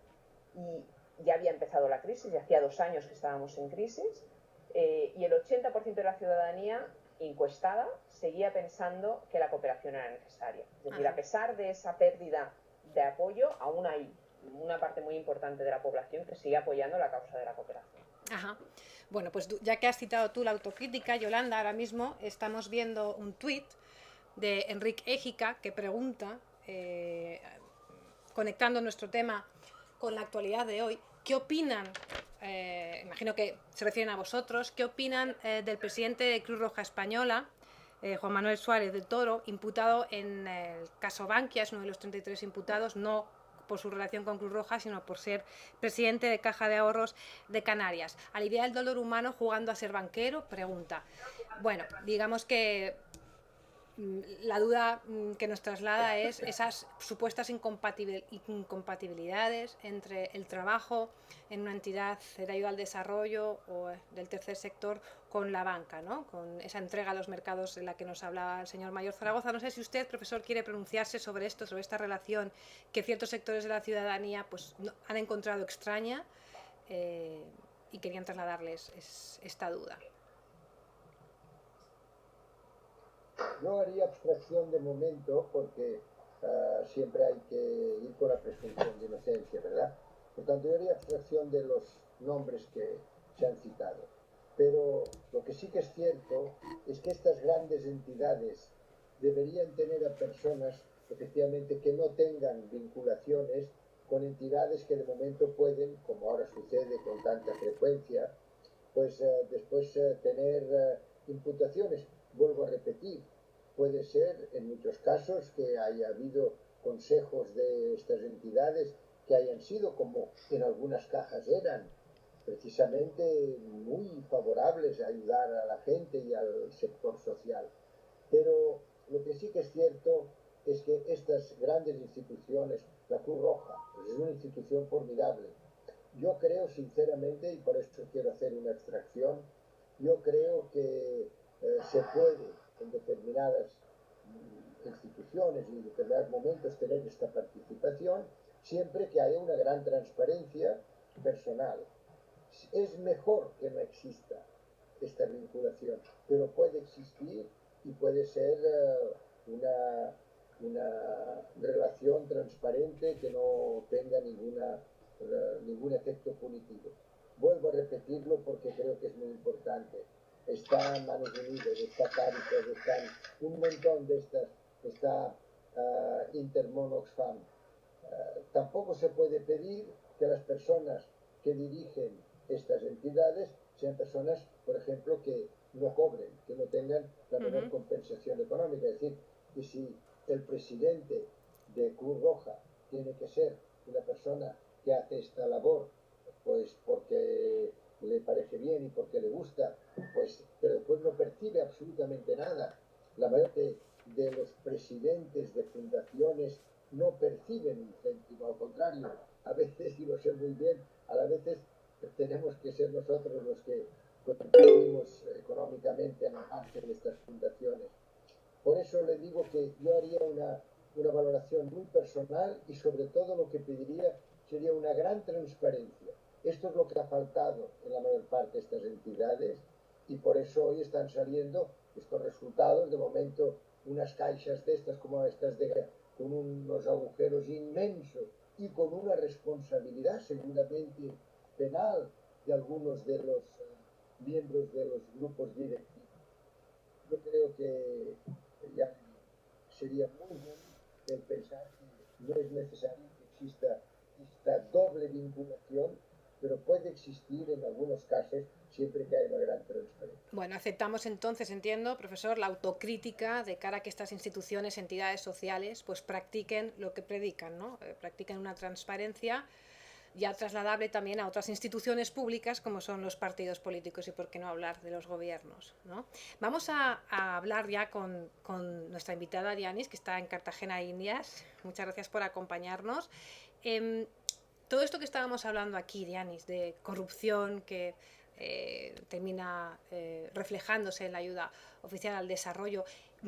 y ya había empezado la crisis, ya hacía 2 años que estábamos en crisis, y el 80% de la ciudadanía encuestada seguía pensando que la cooperación era necesaria. Es decir, a pesar de esa pérdida de apoyo, aún hay una parte muy importante de la población que sigue apoyando la causa de la cooperación. Ajá. Bueno, pues ya que has citado tú la autocrítica, Yolanda, ahora mismo estamos viendo un tuit de Enrique Égica que pregunta, conectando nuestro tema con la actualidad de hoy, ¿qué opinan? Imagino que se refieren a vosotros. ¿Qué opinan del presidente de Cruz Roja Española, Juan Manuel Suárez del Toro, imputado en el caso Bankia? Es uno de los 33 imputados, no por su relación con Cruz Roja, sino por ser presidente de Caja de Ahorros de Canarias. ¿Alivia el dolor humano jugando a ser banquero? Pregunta. Bueno, digamos que la duda que nos traslada es esas supuestas incompatibilidades entre el trabajo en una entidad de ayuda al desarrollo o del tercer sector con la banca, ¿no? Con esa entrega a los mercados de la que nos hablaba el señor Mayor Zaragoza. No sé si usted, profesor, quiere pronunciarse sobre esto, sobre esta relación que ciertos sectores de la ciudadanía pues, han encontrado extraña y querían trasladarles esta duda. No haría abstracción de momento porque siempre hay que ir con la presunción de inocencia, ¿verdad? Por tanto, yo haría abstracción de los nombres que se han citado. Pero lo que sí que es cierto es que estas grandes entidades deberían tener a personas, efectivamente, que no tengan vinculaciones con entidades que de momento pueden, como ahora sucede con tanta frecuencia, pues después tener imputaciones. Vuelvo a repetir, puede ser en muchos casos que haya habido consejos de estas entidades que hayan sido, como en algunas cajas eran, precisamente muy favorables a ayudar a la gente y al sector social. Pero lo que sí que es cierto es que estas grandes instituciones, la Cruz Roja, pues es una institución formidable. Yo creo sinceramente, y por eso quiero hacer una abstracción, yo creo que se puede en determinadas instituciones y en determinados momentos tener esta participación siempre que haya una gran transparencia personal. Es mejor que no exista esta vinculación, pero puede existir y puede ser una relación transparente que no tenga ningún efecto punitivo. Vuelvo a repetirlo porque creo que es muy importante. Está Manos Unidas, está Cáritas, están un montón de estas, está Intermón Oxfam. Tampoco se puede pedir que las personas que dirigen estas entidades sean personas, por ejemplo, que no cobren, que no tengan la menor compensación económica. Es decir, que si el presidente de Cruz Roja tiene que ser una persona que hace esta labor, pues porque le parece bien y porque le gusta, pues, pero después no percibe absolutamente nada. La mayoría de los presidentes de fundaciones no perciben un céntimo, al contrario, a veces, y lo sé muy bien, a veces tenemos que ser nosotros los que contribuimos económicamente a la margen de estas fundaciones. Por eso le digo que yo haría una valoración muy personal y sobre todo lo que pediría sería una gran transparencia. Esto es lo que ha faltado en la mayor parte de estas entidades y por eso hoy están saliendo estos resultados. De momento, unas caixas de estas como estas con unos agujeros inmensos y con una responsabilidad seguramente penal de algunos de los miembros de los grupos directivos. Yo creo que ya sería muy bueno el pensar que no es necesario que exista esta doble vinculación, pero puede existir en algunos casos siempre que haya una gran transparencia. Bueno, aceptamos entonces, entiendo, profesor, la autocrítica de cara a que estas instituciones, entidades sociales, pues practiquen lo que predican, ¿no? Practiquen una transparencia ya trasladable también a otras instituciones públicas como son los partidos políticos y por qué no hablar de los gobiernos, ¿no? Vamos a hablar ya con nuestra invitada Dianis, que está en Cartagena, Indias. Muchas gracias por acompañarnos. Todo esto que estábamos hablando aquí, Dianis, de corrupción que termina reflejándose en la ayuda oficial al desarrollo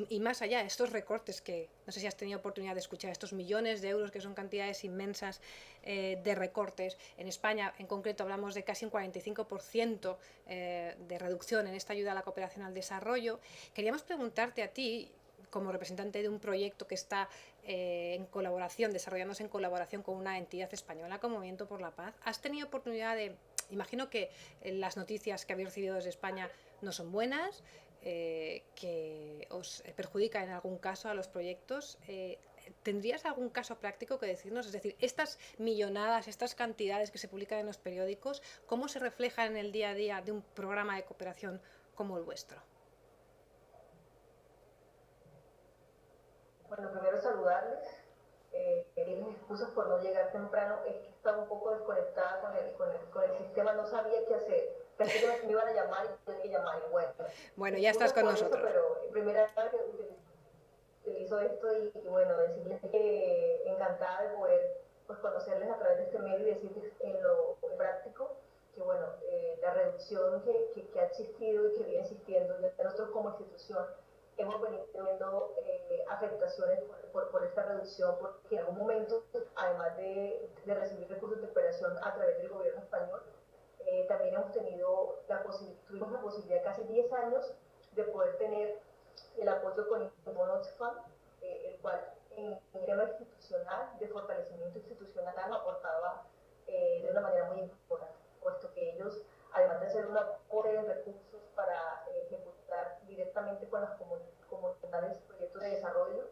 y más allá, estos recortes que no sé si has tenido oportunidad de escuchar, estos millones de euros que son cantidades inmensas de recortes. En España en concreto hablamos de casi un 45% de reducción en esta ayuda a la cooperación al desarrollo. Queríamos preguntarte a ti, como representante de un proyecto que está en colaboración, desarrollándose en colaboración con una entidad española como Movimiento por la Paz, ¿has tenido oportunidad de, imagino que las noticias que habéis recibido desde España no son buenas, que os perjudica en algún caso a los proyectos? ¿Tendrías algún caso práctico que decirnos? Es decir, estas millonadas, estas cantidades que se publican en los periódicos, ¿cómo se reflejan en el día a día de un programa de cooperación como el vuestro? Bueno, primero saludarles, pedirles excusas por no llegar temprano, es que estaba un poco desconectada con el sistema, no sabía qué hacer, pensé que me iban a llamar y tenía que llamar, y bueno. Bueno, ya estás con nosotros. Eso, pero primera vez que utilizo esto y bueno, decirles que encantada de poder pues, conocerles a través de este medio y decirles en lo práctico que bueno, la reducción que ha existido y que viene existiendo, ya nosotros como institución hemos venido viendo afectaciones por esta reducción, porque en algún momento, además de recibir recursos de operación a través del gobierno español, también hemos tenido tuvimos la posibilidad casi 10 años de poder tener el apoyo con Intermón Oxfam, el cual en tema institucional, de fortalecimiento institucional, aportaba de una manera muy importante, puesto que ellos, además de hacer un aporte de recursos para ejecutar directamente con las comunidades proyectos de desarrollo,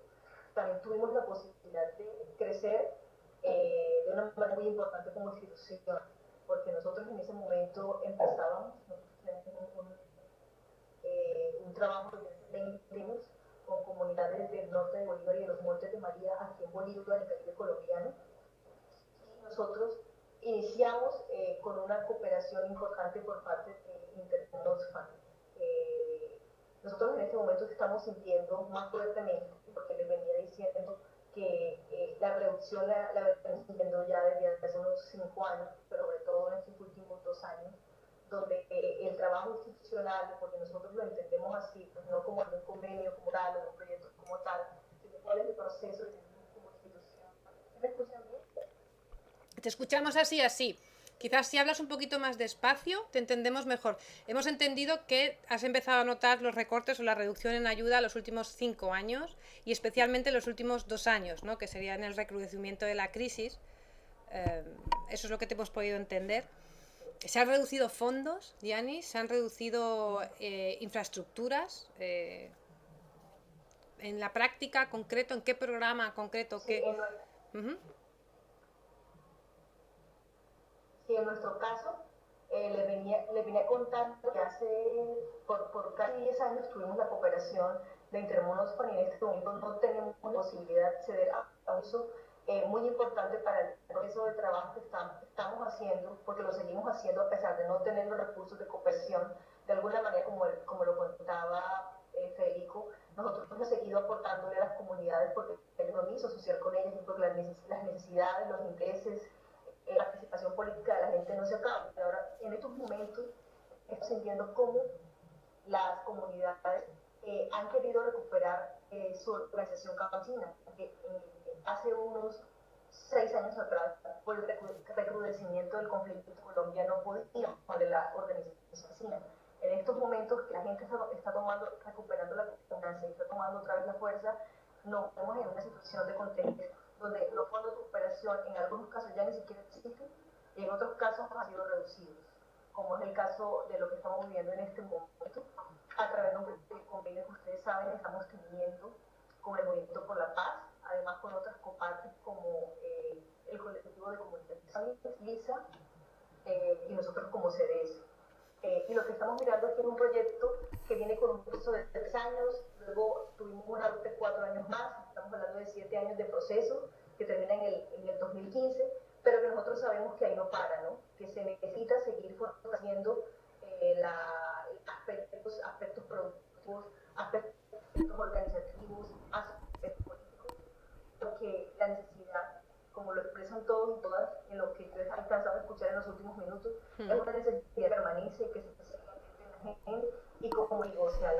también tuvimos la posibilidad de crecer de una manera muy importante como institución, porque nosotros en ese momento empezábamos, un trabajo de 20 años con comunidades del norte de Bolívar y de los Montes de María, aquí en Bolívar, en el Caribe colombiano. Y nosotros iniciamos con una cooperación importante por parte de Intermón Oxfam. Nosotros en este momento estamos sintiendo más fuertemente, porque les venía diciendo que la reducción la venimos sintiendo ya desde hace unos 5 años, pero sobre todo en estos últimos 2 años, donde el trabajo institucional, porque nosotros lo entendemos así, pues no como un convenio como tal o un proyecto como tal, sino cuál es el proceso que tenemos como institución. ¿Me escuchan bien? Te escuchamos así. Quizás si hablas un poquito más despacio, te entendemos mejor. Hemos entendido que has empezado a notar los recortes o la reducción en ayuda los últimos 5 años y especialmente los últimos 2 años, ¿no? Que serían el recrudecimiento de la crisis. Eso es lo que te hemos podido entender. ¿Se han reducido fondos, Dianis? ¿Se han reducido infraestructuras? ¿En la práctica concreto? ¿En qué programa concreto? Sí, en nuestro caso, le venía contando que por casi 10 años tuvimos la cooperación de Intermón Oxfam y en este momento no tenemos la posibilidad de acceder a un uso muy importante para el proceso de trabajo que estamos haciendo, porque lo seguimos haciendo a pesar de no tener los recursos de cooperación. De alguna manera, como lo contaba Federico, nosotros hemos seguido aportándole a las comunidades porque el compromiso social con ellas y porque las necesidades, los intereses, la participación política de la gente no se acaba. Ahora, en estos momentos, estamos sintiendo cómo las comunidades han querido recuperar su organización campesina. Hace unos 6 años atrás, por el recrudecimiento del conflicto en Colombia, no podía de la organización campesina. En estos momentos que la gente está recuperando la confianza y está tomando otra vez la fuerza, nos vemos en una situación de contexto donde los fondos de cooperación en algunos casos ya ni siquiera existen y en otros casos han sido reducidos, como es el caso de lo que estamos viviendo en este momento, a través de un convenio que ustedes saben estamos teniendo con el Movimiento por la Paz, además con otras copartes como el colectivo de comunicación LISA y nosotros como CDS. Y lo que estamos mirando aquí es un proyecto que viene con un proceso de 3 años, luego tuvimos una ruta de 4 años más, estamos hablando de 7 años de proceso que termina en el 2015, pero que nosotros sabemos que ahí no para, ¿no? Que se necesita seguir fortaleciendo aspectos productivos, aspectos organizativos, aspectos políticos, porque la necesidad, como lo expresan todos y todas en lo que ustedes han alcanzado a escuchar en los últimos minutos, es una necesidad que permanece, que se presenta en la gente, y como digo, o sea,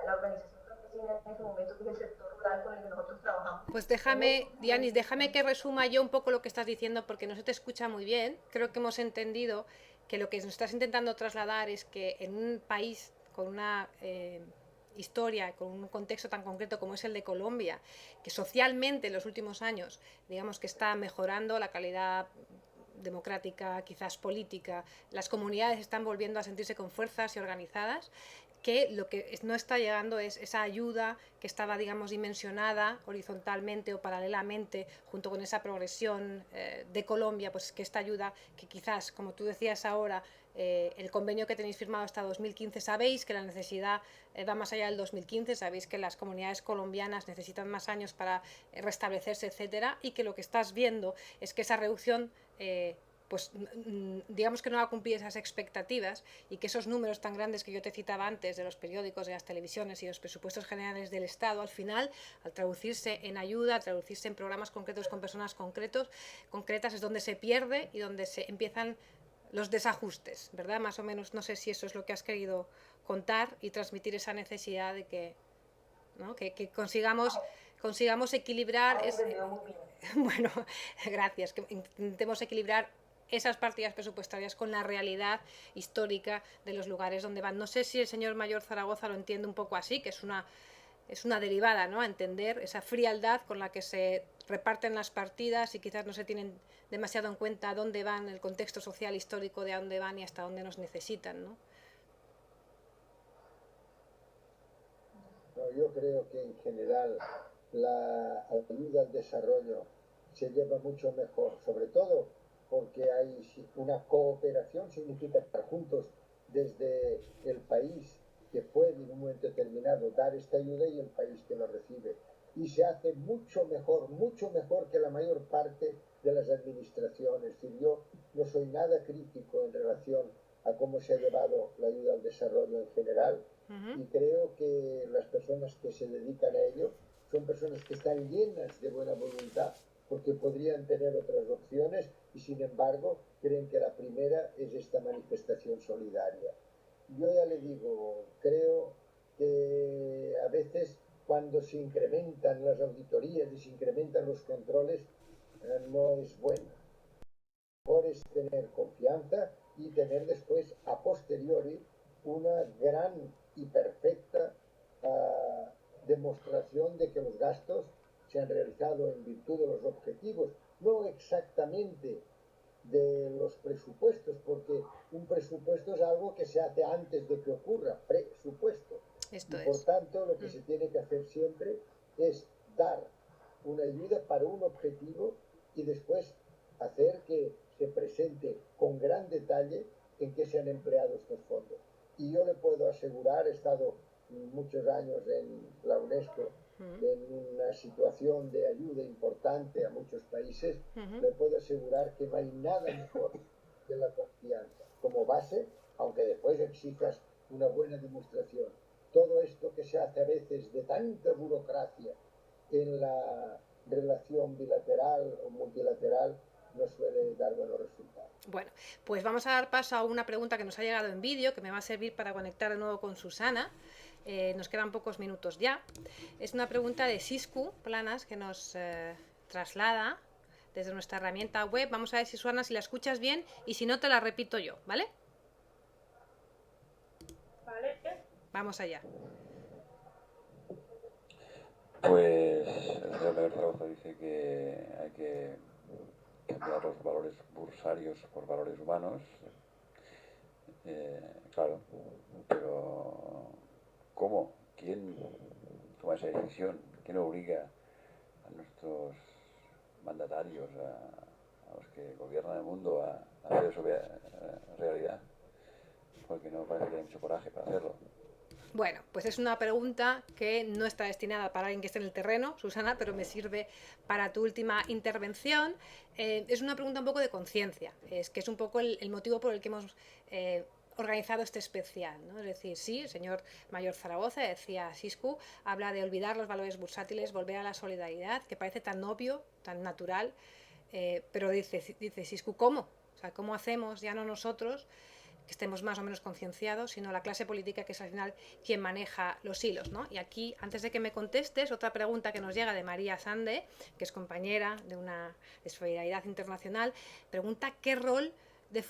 la organización campesina en este momento, que es el sector rural con el que nosotros trabajamos. Pues déjame, Dianis, déjame que resuma yo un poco lo que estás diciendo, porque no se te escucha muy bien. Creo que hemos entendido que lo que nos estás intentando trasladar es que en un país con una historia, con un contexto tan concreto como es el de Colombia, que socialmente en los últimos años, digamos que está mejorando la calidad democrática, quizás política, las comunidades están volviendo a sentirse con fuerzas y organizadas, que lo que no está llegando es esa ayuda que estaba, digamos, dimensionada horizontalmente o paralelamente junto con esa progresión de Colombia, pues que esta ayuda que quizás, como tú decías ahora, el convenio que tenéis firmado hasta 2015, sabéis que la necesidad va más allá del 2015, sabéis que las comunidades colombianas necesitan más años para restablecerse, etcétera, y que lo que estás viendo es que esa reducción pues digamos que no va a cumplir esas expectativas y que esos números tan grandes que yo te citaba antes de los periódicos, de las televisiones y los presupuestos generales del Estado, al final, al traducirse en ayuda, al traducirse en programas concretos con personas concretas, es donde se pierde y donde se empiezan los desajustes, ¿verdad? Más o menos, no sé si eso es lo que has querido contar y transmitir esa necesidad de que, ¿no? que consigamos equilibrar... Bueno, gracias, que intentemos equilibrar esas partidas presupuestarias con la realidad histórica de los lugares donde van. No sé si el señor Mayor Zaragoza lo entiende un poco así, que es una derivada, ¿no? A entender esa frialdad con la que se reparten las partidas y quizás no se tienen demasiado en cuenta a dónde van, el contexto social histórico de a dónde van y hasta dónde nos necesitan, ¿no? No, yo creo que en general la ayuda al desarrollo se lleva mucho mejor, sobre todo porque hay una cooperación, significa estar juntos desde el país que puede en un momento determinado dar esta ayuda y el país que lo recibe. Y se hace mucho mejor que la mayor parte de las administraciones. Es decir, yo no soy nada crítico en relación a cómo se ha llevado la ayuda al desarrollo en general, y creo que las personas que se dedican a ello son personas que están llenas de buena voluntad, porque podrían tener otras opciones y sin embargo creen que la primera es esta manifestación solidaria. Yo ya le digo, creo que a veces cuando se incrementan las auditorías y se incrementan los controles, no es bueno. Mejor es tener confianza y tener después, a posteriori, una gran y perfecta demostración de que los gastos se han realizado en virtud de los objetivos, no exactamente de los presupuestos, porque un presupuesto es algo que se hace antes de que ocurra, presupuesto. Por tanto, lo que se tiene que hacer siempre es dar una ayuda para un objetivo y después hacer que se presente con gran detalle en qué se han empleado estos fondos. Y yo le puedo asegurar, he estado muchos años en la UNESCO, en una situación de ayuda importante a muchos países, le puedo asegurar que no hay nada mejor que la confianza como base, aunque después exijas una buena demostración. Todo esto que se hace a veces de tanta burocracia en la relación bilateral o multilateral no suele dar buenos resultados. Bueno, pues vamos a dar paso a una pregunta que nos ha llegado en vídeo, que me va a servir para conectar de nuevo con Susana. Nos quedan pocos minutos ya. Es una pregunta de Siscu Planas que nos traslada desde nuestra herramienta web. Vamos a ver si, Susana, si la escuchas bien, y si no te la repito yo, ¿vale? Vale. Vamos allá. Pues el señor Mayor Zaragoza dice que hay que cambiar los valores bursarios por valores humanos. Claro, pero ¿cómo? ¿Quién toma esa decisión? ¿Quién obliga a nuestros mandatarios, a los que gobiernan el mundo, a hacer eso realidad? Porque no parece que haya mucho coraje para hacerlo. Bueno, pues es una pregunta que no está destinada para alguien que esté en el terreno, Susana, pero me sirve para tu última intervención. Es una pregunta un poco de conciencia, es que es un poco el motivo por el que hemos organizado este especial, ¿no? Es decir, sí, el señor Mayor Zaragoza, decía Siscu, habla de olvidar los valores bursátiles, volver a la solidaridad, que parece tan obvio, tan natural, pero dice Siscu, ¿cómo? O sea, ¿cómo hacemos, ya no nosotros, que estemos más o menos concienciados, sino la clase política, que es al final quien maneja los hilos, ¿no? Y aquí, antes de que me contestes, otra pregunta que nos llega de María Sande, que es compañera de Solidaridad Internacional, pregunta qué rol al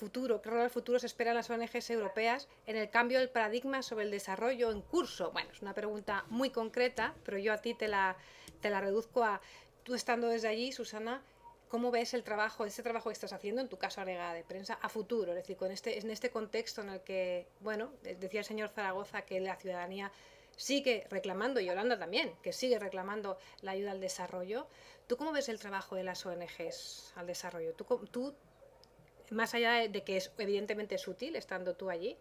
futuro se espera en las ONGs europeas en el cambio del paradigma sobre el desarrollo en curso. Bueno, es una pregunta muy concreta, pero yo a ti te la reduzco a, tú estando desde allí, Susana, ¿cómo ves ese trabajo que estás haciendo, en tu caso agregada de prensa, a futuro? Es decir, en este contexto en el que, bueno, decía el señor Zaragoza que la ciudadanía sigue reclamando, y Yolanda también, que sigue reclamando la ayuda al desarrollo. ¿Tú cómo ves el trabajo de las ONGs al desarrollo? ¿Tú más allá de que evidentemente es útil, estando tú allí,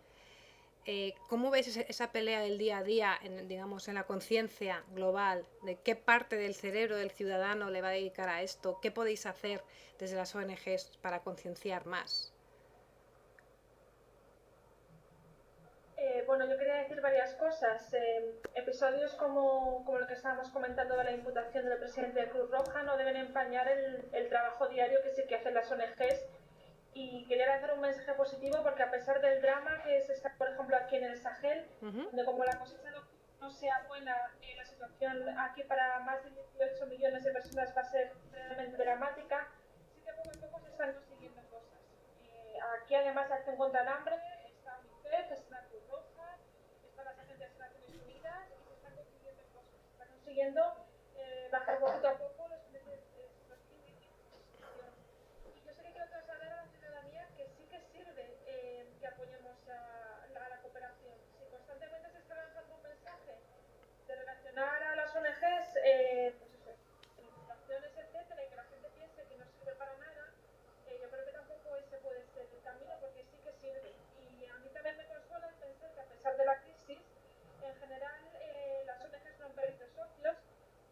¿cómo ves esa pelea del día a día, digamos, en la conciencia global, de qué parte del cerebro del ciudadano le va a dedicar a esto? ¿Qué podéis hacer desde las ONGs para concienciar más? Bueno, yo quería decir varias cosas. Episodios como lo que estábamos comentando de la imputación del presidente de Cruz Roja no deben empañar el trabajo diario que sí que hacen las ONGs. Y quería lanzar un mensaje positivo porque a pesar del drama que se está, por ejemplo, aquí en el Sahel, donde como la cosecha no sea buena, la situación aquí para más de 18 millones de personas va a ser realmente dramática, sí que poco a poco se están consiguiendo cosas. Aquí además Acción contra el Hambre, está UNICEF, está Cruz Roja, están las agencias de Naciones Unidas y se están consiguiendo cosas. Se están consiguiendo bajar poquito a poco los índices. Y yo sé que quiero trasladar a la ciudadanía que sí que sirve que apoyemos a la cooperación. Si constantemente se está lanzando un mensaje de relacionar a las ONGs, pues eso, informaciones, etcétera, y que la gente piense que no sirve para nada, yo creo que tampoco ese puede ser el camino, porque sí que sirve. Y a mí también me consuela pensar que a pesar de la crisis, en general las ONGs no han perdido socios,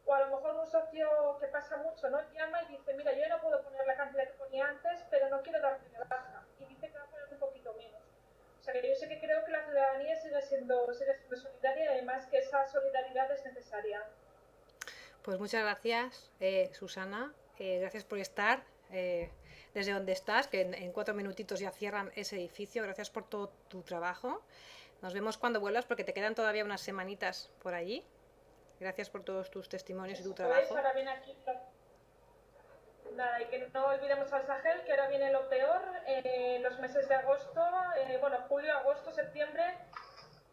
o a lo mejor un socio que pasa mucho, ¿no? Llama y dice, mira, yo no puedo poner la cantidad que ponía antes, pero no quiero darme de baja. Y dice que va a poner un poquito menos. O sea que yo sé que creo que la ciudadanía sigue siendo solidaria y además que esa solidaridad es necesaria. Pues muchas gracias, Susana. Gracias por estar desde donde estás, que en 4 minutitos ya cierran ese edificio. Gracias por todo tu trabajo. Nos vemos cuando vuelvas porque te quedan todavía unas semanitas por allí. Gracias por todos tus testimonios y tu trabajo. Ahora viene aquí nada, y que no olvidemos al Sahel, que ahora viene lo peor, los meses de agosto, bueno, julio, agosto, septiembre,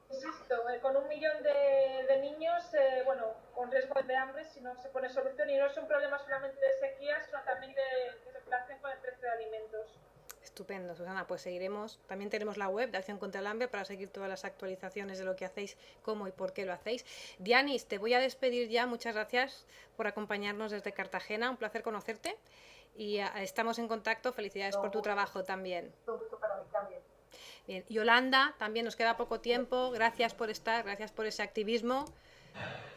insisto, con 1 millón de niños, bueno, con riesgo de hambre si no se pone solución, y no es un problema solamente de sequía, sino también de relación con el precio de alimentos. Estupendo, Susana, pues seguiremos. También tenemos la web de Acción contra el Hambre para seguir todas las actualizaciones de lo que hacéis, cómo y por qué lo hacéis. Dianis, te voy a despedir ya. Muchas gracias por acompañarnos desde Cartagena. Un placer conocerte y estamos en contacto. Felicidades por tu trabajo también. Un gusto para mí también. Bien, Yolanda, también nos queda poco tiempo. Gracias por estar, gracias por ese activismo.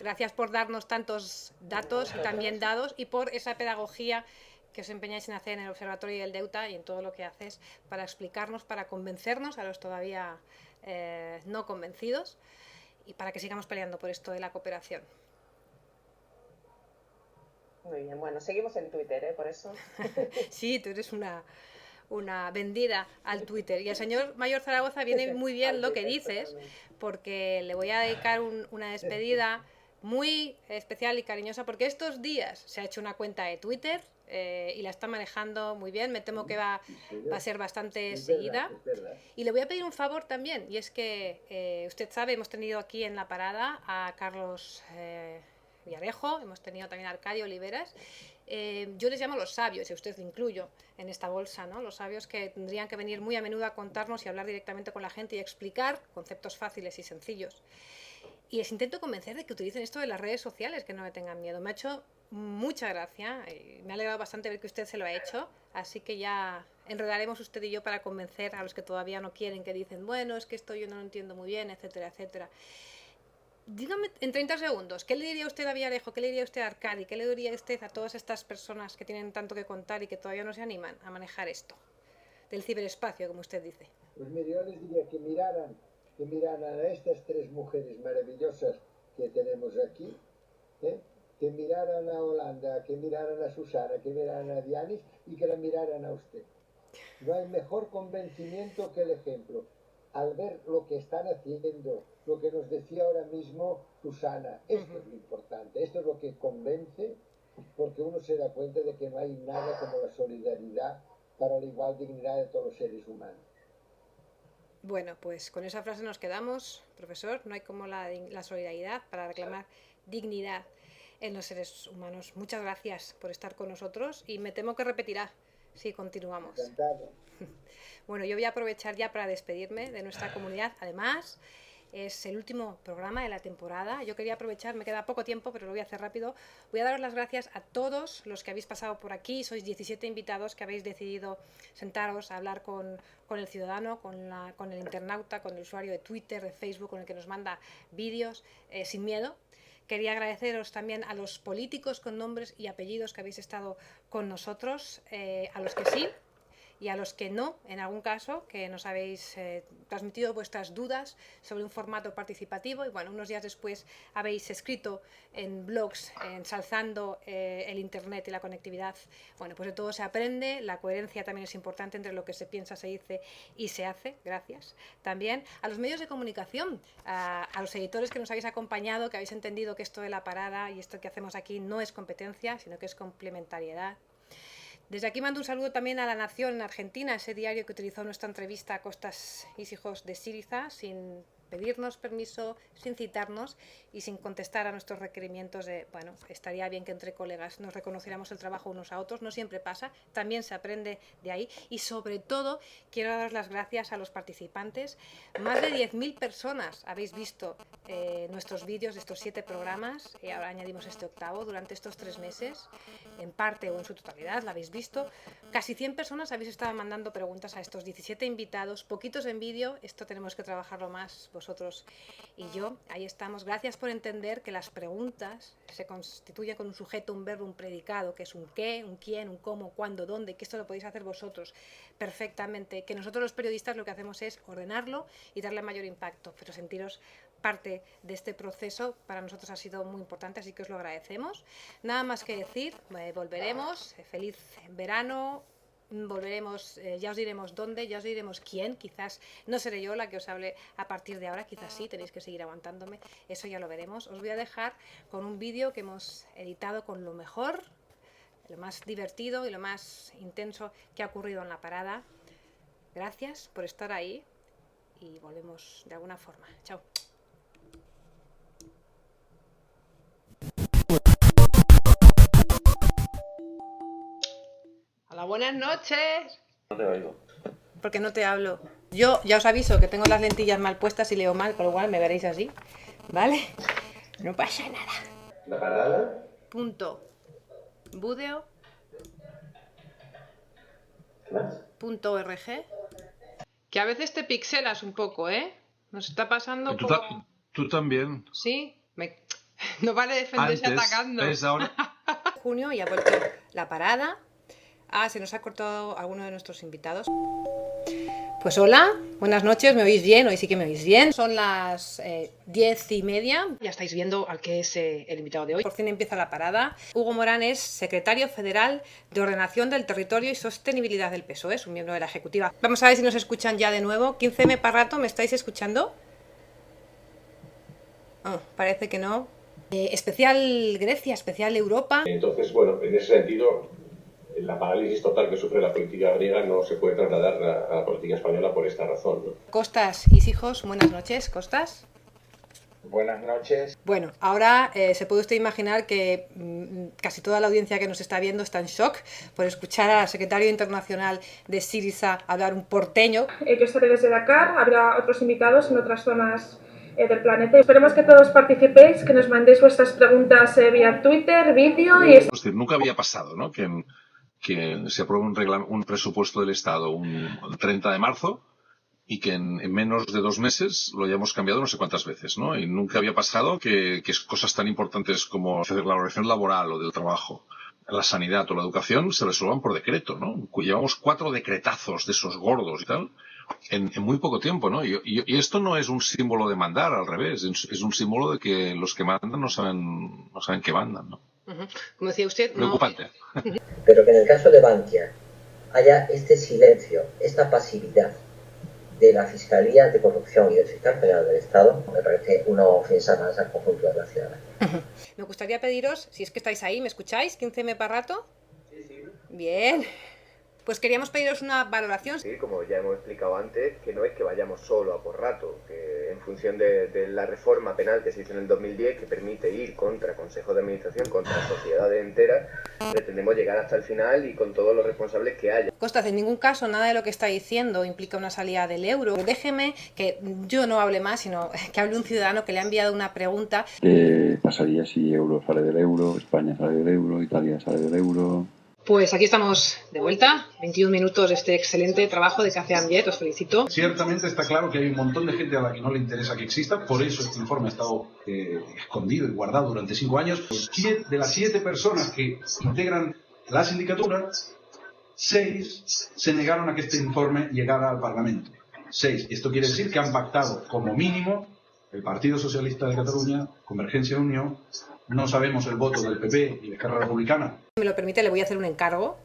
Gracias por darnos tantos datos y también dados y por esa pedagogía que os empeñáis en hacer en el Observatorio del Deuta y en todo lo que haces para explicarnos, para convencernos a los todavía no convencidos y para que sigamos peleando por esto de la cooperación. Muy bien, bueno, seguimos en Twitter, por eso. Sí, tú eres una vendida al Twitter. Y el señor Mayor Zaragoza viene muy bien lo que dices, porque le voy a dedicar una despedida muy especial y cariñosa, porque estos días se ha hecho una cuenta de Twitter y la está manejando muy bien. Me temo que va a ser bastante seguida. Y le voy a pedir un favor también, y es que usted sabe, hemos tenido aquí en la parada a Carlos Villarejo, hemos tenido también a Arcadio Oliveras. Yo les llamo los sabios, y usted incluyo en esta bolsa, ¿no? Los sabios que tendrían que venir muy a menudo a contarnos y hablar directamente con la gente y explicar conceptos fáciles y sencillos. Y les intento convencer de que utilicen esto de las redes sociales, que no me tengan miedo. Me ha hecho mucha gracia y me ha alegrado bastante ver que usted se lo ha hecho, así que ya enredaremos usted y yo para convencer a los que todavía no quieren, que dicen, bueno, es que esto yo no lo entiendo muy bien, etcétera, etcétera. Dígame en 30 segundos, ¿qué le diría usted a Villarejo? ¿Qué le diría usted a Arcadi? ¿Qué le diría usted a todas estas personas que tienen tanto que contar y que todavía no se animan a manejar esto del ciberespacio, como usted dice? Pues mire, yo les diría que miraran a estas 3 mujeres maravillosas que tenemos aquí, que miraran a Holanda, que miraran a Susana, que miraran a Dianis y que la miraran a usted. No hay mejor convencimiento que el ejemplo. Al ver lo que están haciendo, lo que nos decía ahora mismo Susana, esto es lo importante, esto es lo que convence, porque uno se da cuenta de que no hay nada como la solidaridad para la igual dignidad de todos los seres humanos. Bueno, pues con esa frase nos quedamos, profesor. No hay como la solidaridad para reclamar dignidad en los seres humanos. Muchas gracias por estar con nosotros y me temo que repetirá si continuamos. Encantado. Bueno, yo voy a aprovechar ya para despedirme de nuestra comunidad. Además, es el último programa de la temporada. Yo quería aprovechar, me queda poco tiempo, pero lo voy a hacer rápido. Voy a daros las gracias a todos los que habéis pasado por aquí. Sois 17 invitados que habéis decidido sentaros a hablar con el ciudadano, con el internauta, con el usuario de Twitter, de Facebook, con el que nos manda vídeos sin miedo. Quería agradeceros también a los políticos con nombres y apellidos que habéis estado con nosotros, a los que sí y a los que no, en algún caso, que nos habéis transmitido vuestras dudas sobre un formato participativo. Y bueno, unos días después habéis escrito en blogs ensalzando el Internet y la conectividad. Bueno, pues de todo se aprende, la coherencia también es importante entre lo que se piensa, se dice y se hace. Gracias. También a los medios de comunicación, a los editores que nos habéis acompañado, que habéis entendido que esto de la parada y esto que hacemos aquí no es competencia, sino que es complementariedad. Desde aquí mando un saludo también a La Nación en Argentina, ese diario que utilizó nuestra entrevista a Costas y Hijos de Syriza, sin pedirnos permiso, sin citarnos y sin contestar a nuestros requerimientos de, bueno, estaría bien que entre colegas nos reconociéramos el trabajo unos a otros. No siempre pasa, también se aprende de ahí. Y sobre todo quiero dar las gracias a los participantes. Más de 10.000 personas habéis visto nuestros vídeos de estos 7 programas, y ahora añadimos este 8º, durante estos 3 meses, en parte o en su totalidad, la habéis visto. Casi 100 personas habéis estado mandando preguntas a estos 17 invitados, poquitos en vídeo, esto tenemos que trabajarlo más vosotros y yo. Ahí estamos. Gracias por entender que las preguntas se constituyen con un sujeto, un verbo, un predicado, que es un qué, un quién, un cómo, cuándo, dónde, que esto lo podéis hacer vosotros perfectamente, que nosotros los periodistas lo que hacemos es ordenarlo y darle mayor impacto, pero sentiros parte de este proceso para nosotros ha sido muy importante, así que os lo agradecemos. Nada más que decir, volveremos, feliz verano. Volveremos, ya os diremos dónde, ya os diremos quién. Quizás no seré yo la que os hable a partir de ahora, quizás sí, tenéis que seguir aguantándome, eso ya lo veremos. Os voy a dejar con un vídeo que hemos editado con lo mejor, lo más divertido y lo más intenso que ha ocurrido en la parada. Gracias por estar ahí y volvemos de alguna forma. Chao. Hola, buenas noches. No te oigo. ¿Por qué no te hablo? Yo ya os aviso que tengo las lentillas mal puestas y leo mal, con lo cual me veréis así, ¿vale? No pasa nada. ¿La parada? Punto. Budeo. ¿Qué más? Punto .org. Que a veces te pixelas un poco, ¿eh? Nos está pasando como... Tú también. Sí, no vale defenderse Antes, atacando. ¿ves ahora? Junio y ha vuelto la parada. Ah, se nos ha cortado alguno de nuestros invitados. Pues hola, buenas noches, ¿me oís bien? Hoy sí que me oís bien. Son las 10:30. Ya estáis viendo al que es el invitado de hoy. Por fin empieza la parada. Hugo Morán es secretario federal de Ordenación del Territorio y Sostenibilidad del PSOE, es un miembro de la Ejecutiva. Vamos a ver si nos escuchan ya de nuevo. 15M Parrato, ¿me estáis escuchando? Oh, parece que no. Especial Grecia, especial Europa. Entonces, bueno, en ese sentido, la parálisis total que sufre la política griega no se puede trasladar a la política española por esta razón, ¿no? Costas y Hijos, buenas noches. Costas. Buenas noches. Bueno, ahora se puede usted imaginar que casi toda la audiencia que nos está viendo está en shock por escuchar al secretario internacional de Syriza hablar un porteño. Yo estaré desde Dakar, habrá otros invitados en otras zonas del planeta. Esperemos que todos participéis, que nos mandéis vuestras preguntas vía Twitter, vídeo y... Es decir, nunca había pasado, ¿no?, que se apruebe un presupuesto del Estado el 30 de marzo y que en menos de 2 meses lo hayamos cambiado no sé cuántas veces, ¿no? Y nunca había pasado que cosas tan importantes como la organización laboral o del trabajo, la sanidad o la educación se resuelvan por decreto, ¿no? Llevamos 4 decretazos de esos gordos y tal en muy poco tiempo, ¿no? Y esto no es un símbolo de mandar, al revés, es un símbolo de que los que mandan no saben que mandan, ¿no? Como decía usted, preocupante. Pero que en el caso de Bankia haya este silencio, esta pasividad de la Fiscalía Anticorrupción y del Fiscal General del Estado, me parece una ofensa más al conjunto de la ciudadanía. Me gustaría pediros, si es que estáis ahí, ¿me escucháis? 15M Parrato. Sí, sí. Bien. pues queríamos pediros una valoración. Sí, como ya hemos explicado antes, que no es que vayamos solo a por rato, que en función de la reforma penal que se hizo en el 2010, que permite ir contra Consejo de Administración, contra sociedades enteras, pretendemos llegar hasta el final y con todos los responsables que haya. Costas, en ningún caso nada de lo que está diciendo implica una salida del euro. Déjeme que yo no hable más, sino que hable un ciudadano que le ha enviado una pregunta. ¿Qué pasaría si euro sale del euro, España sale del euro, Italia sale del euro? Pues aquí estamos de vuelta, 21 minutos de este excelente trabajo de Café Ambiet, os felicito. Ciertamente está claro que hay un montón de gente a la que no le interesa que exista, por eso este informe ha estado escondido y guardado durante 5 años. De las 7 personas que integran la sindicatura, 6 se negaron a que este informe llegara al Parlamento. 6. Esto quiere decir que han pactado como mínimo el Partido Socialista de Cataluña, Convergencia y Unió. No sabemos el voto del PP y de Esquerra Republicana. Si me lo permite, le voy a hacer un encargo.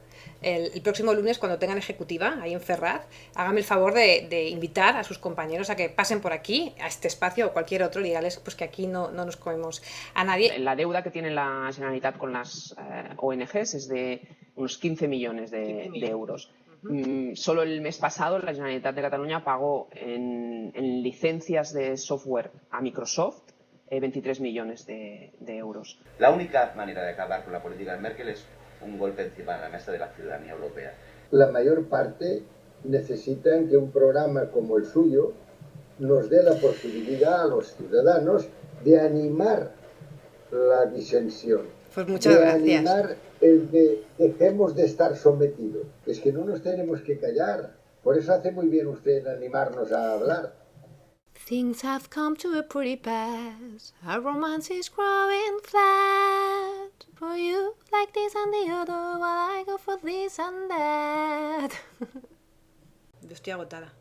El próximo lunes, cuando tengan ejecutiva, ahí en Ferraz, hágame el favor de invitar a sus compañeros a que pasen por aquí, a este espacio o cualquier otro, y dígales pues, que aquí no nos comemos a nadie. La deuda que tiene la Generalitat con las ONGs es de unos 15 millones de euros. Solo el mes pasado la Generalitat de Cataluña pagó en licencias de software a Microsoft 23 millones de euros. La única manera de acabar con la política de Merkel es un golpe encima de la mesa de la ciudadanía europea. La mayor parte necesitan que un programa como el suyo nos dé la posibilidad a los ciudadanos de animar la disensión. Pues muchas gracias. Animar el de dejemos de estar sometidos. Es que no nos tenemos que callar. Por eso hace muy bien usted en animarnos a hablar. Things have come to a pretty pass. Our romance is growing flat. For you, like this and the other, while I go for this and that. Yo estoy agotada.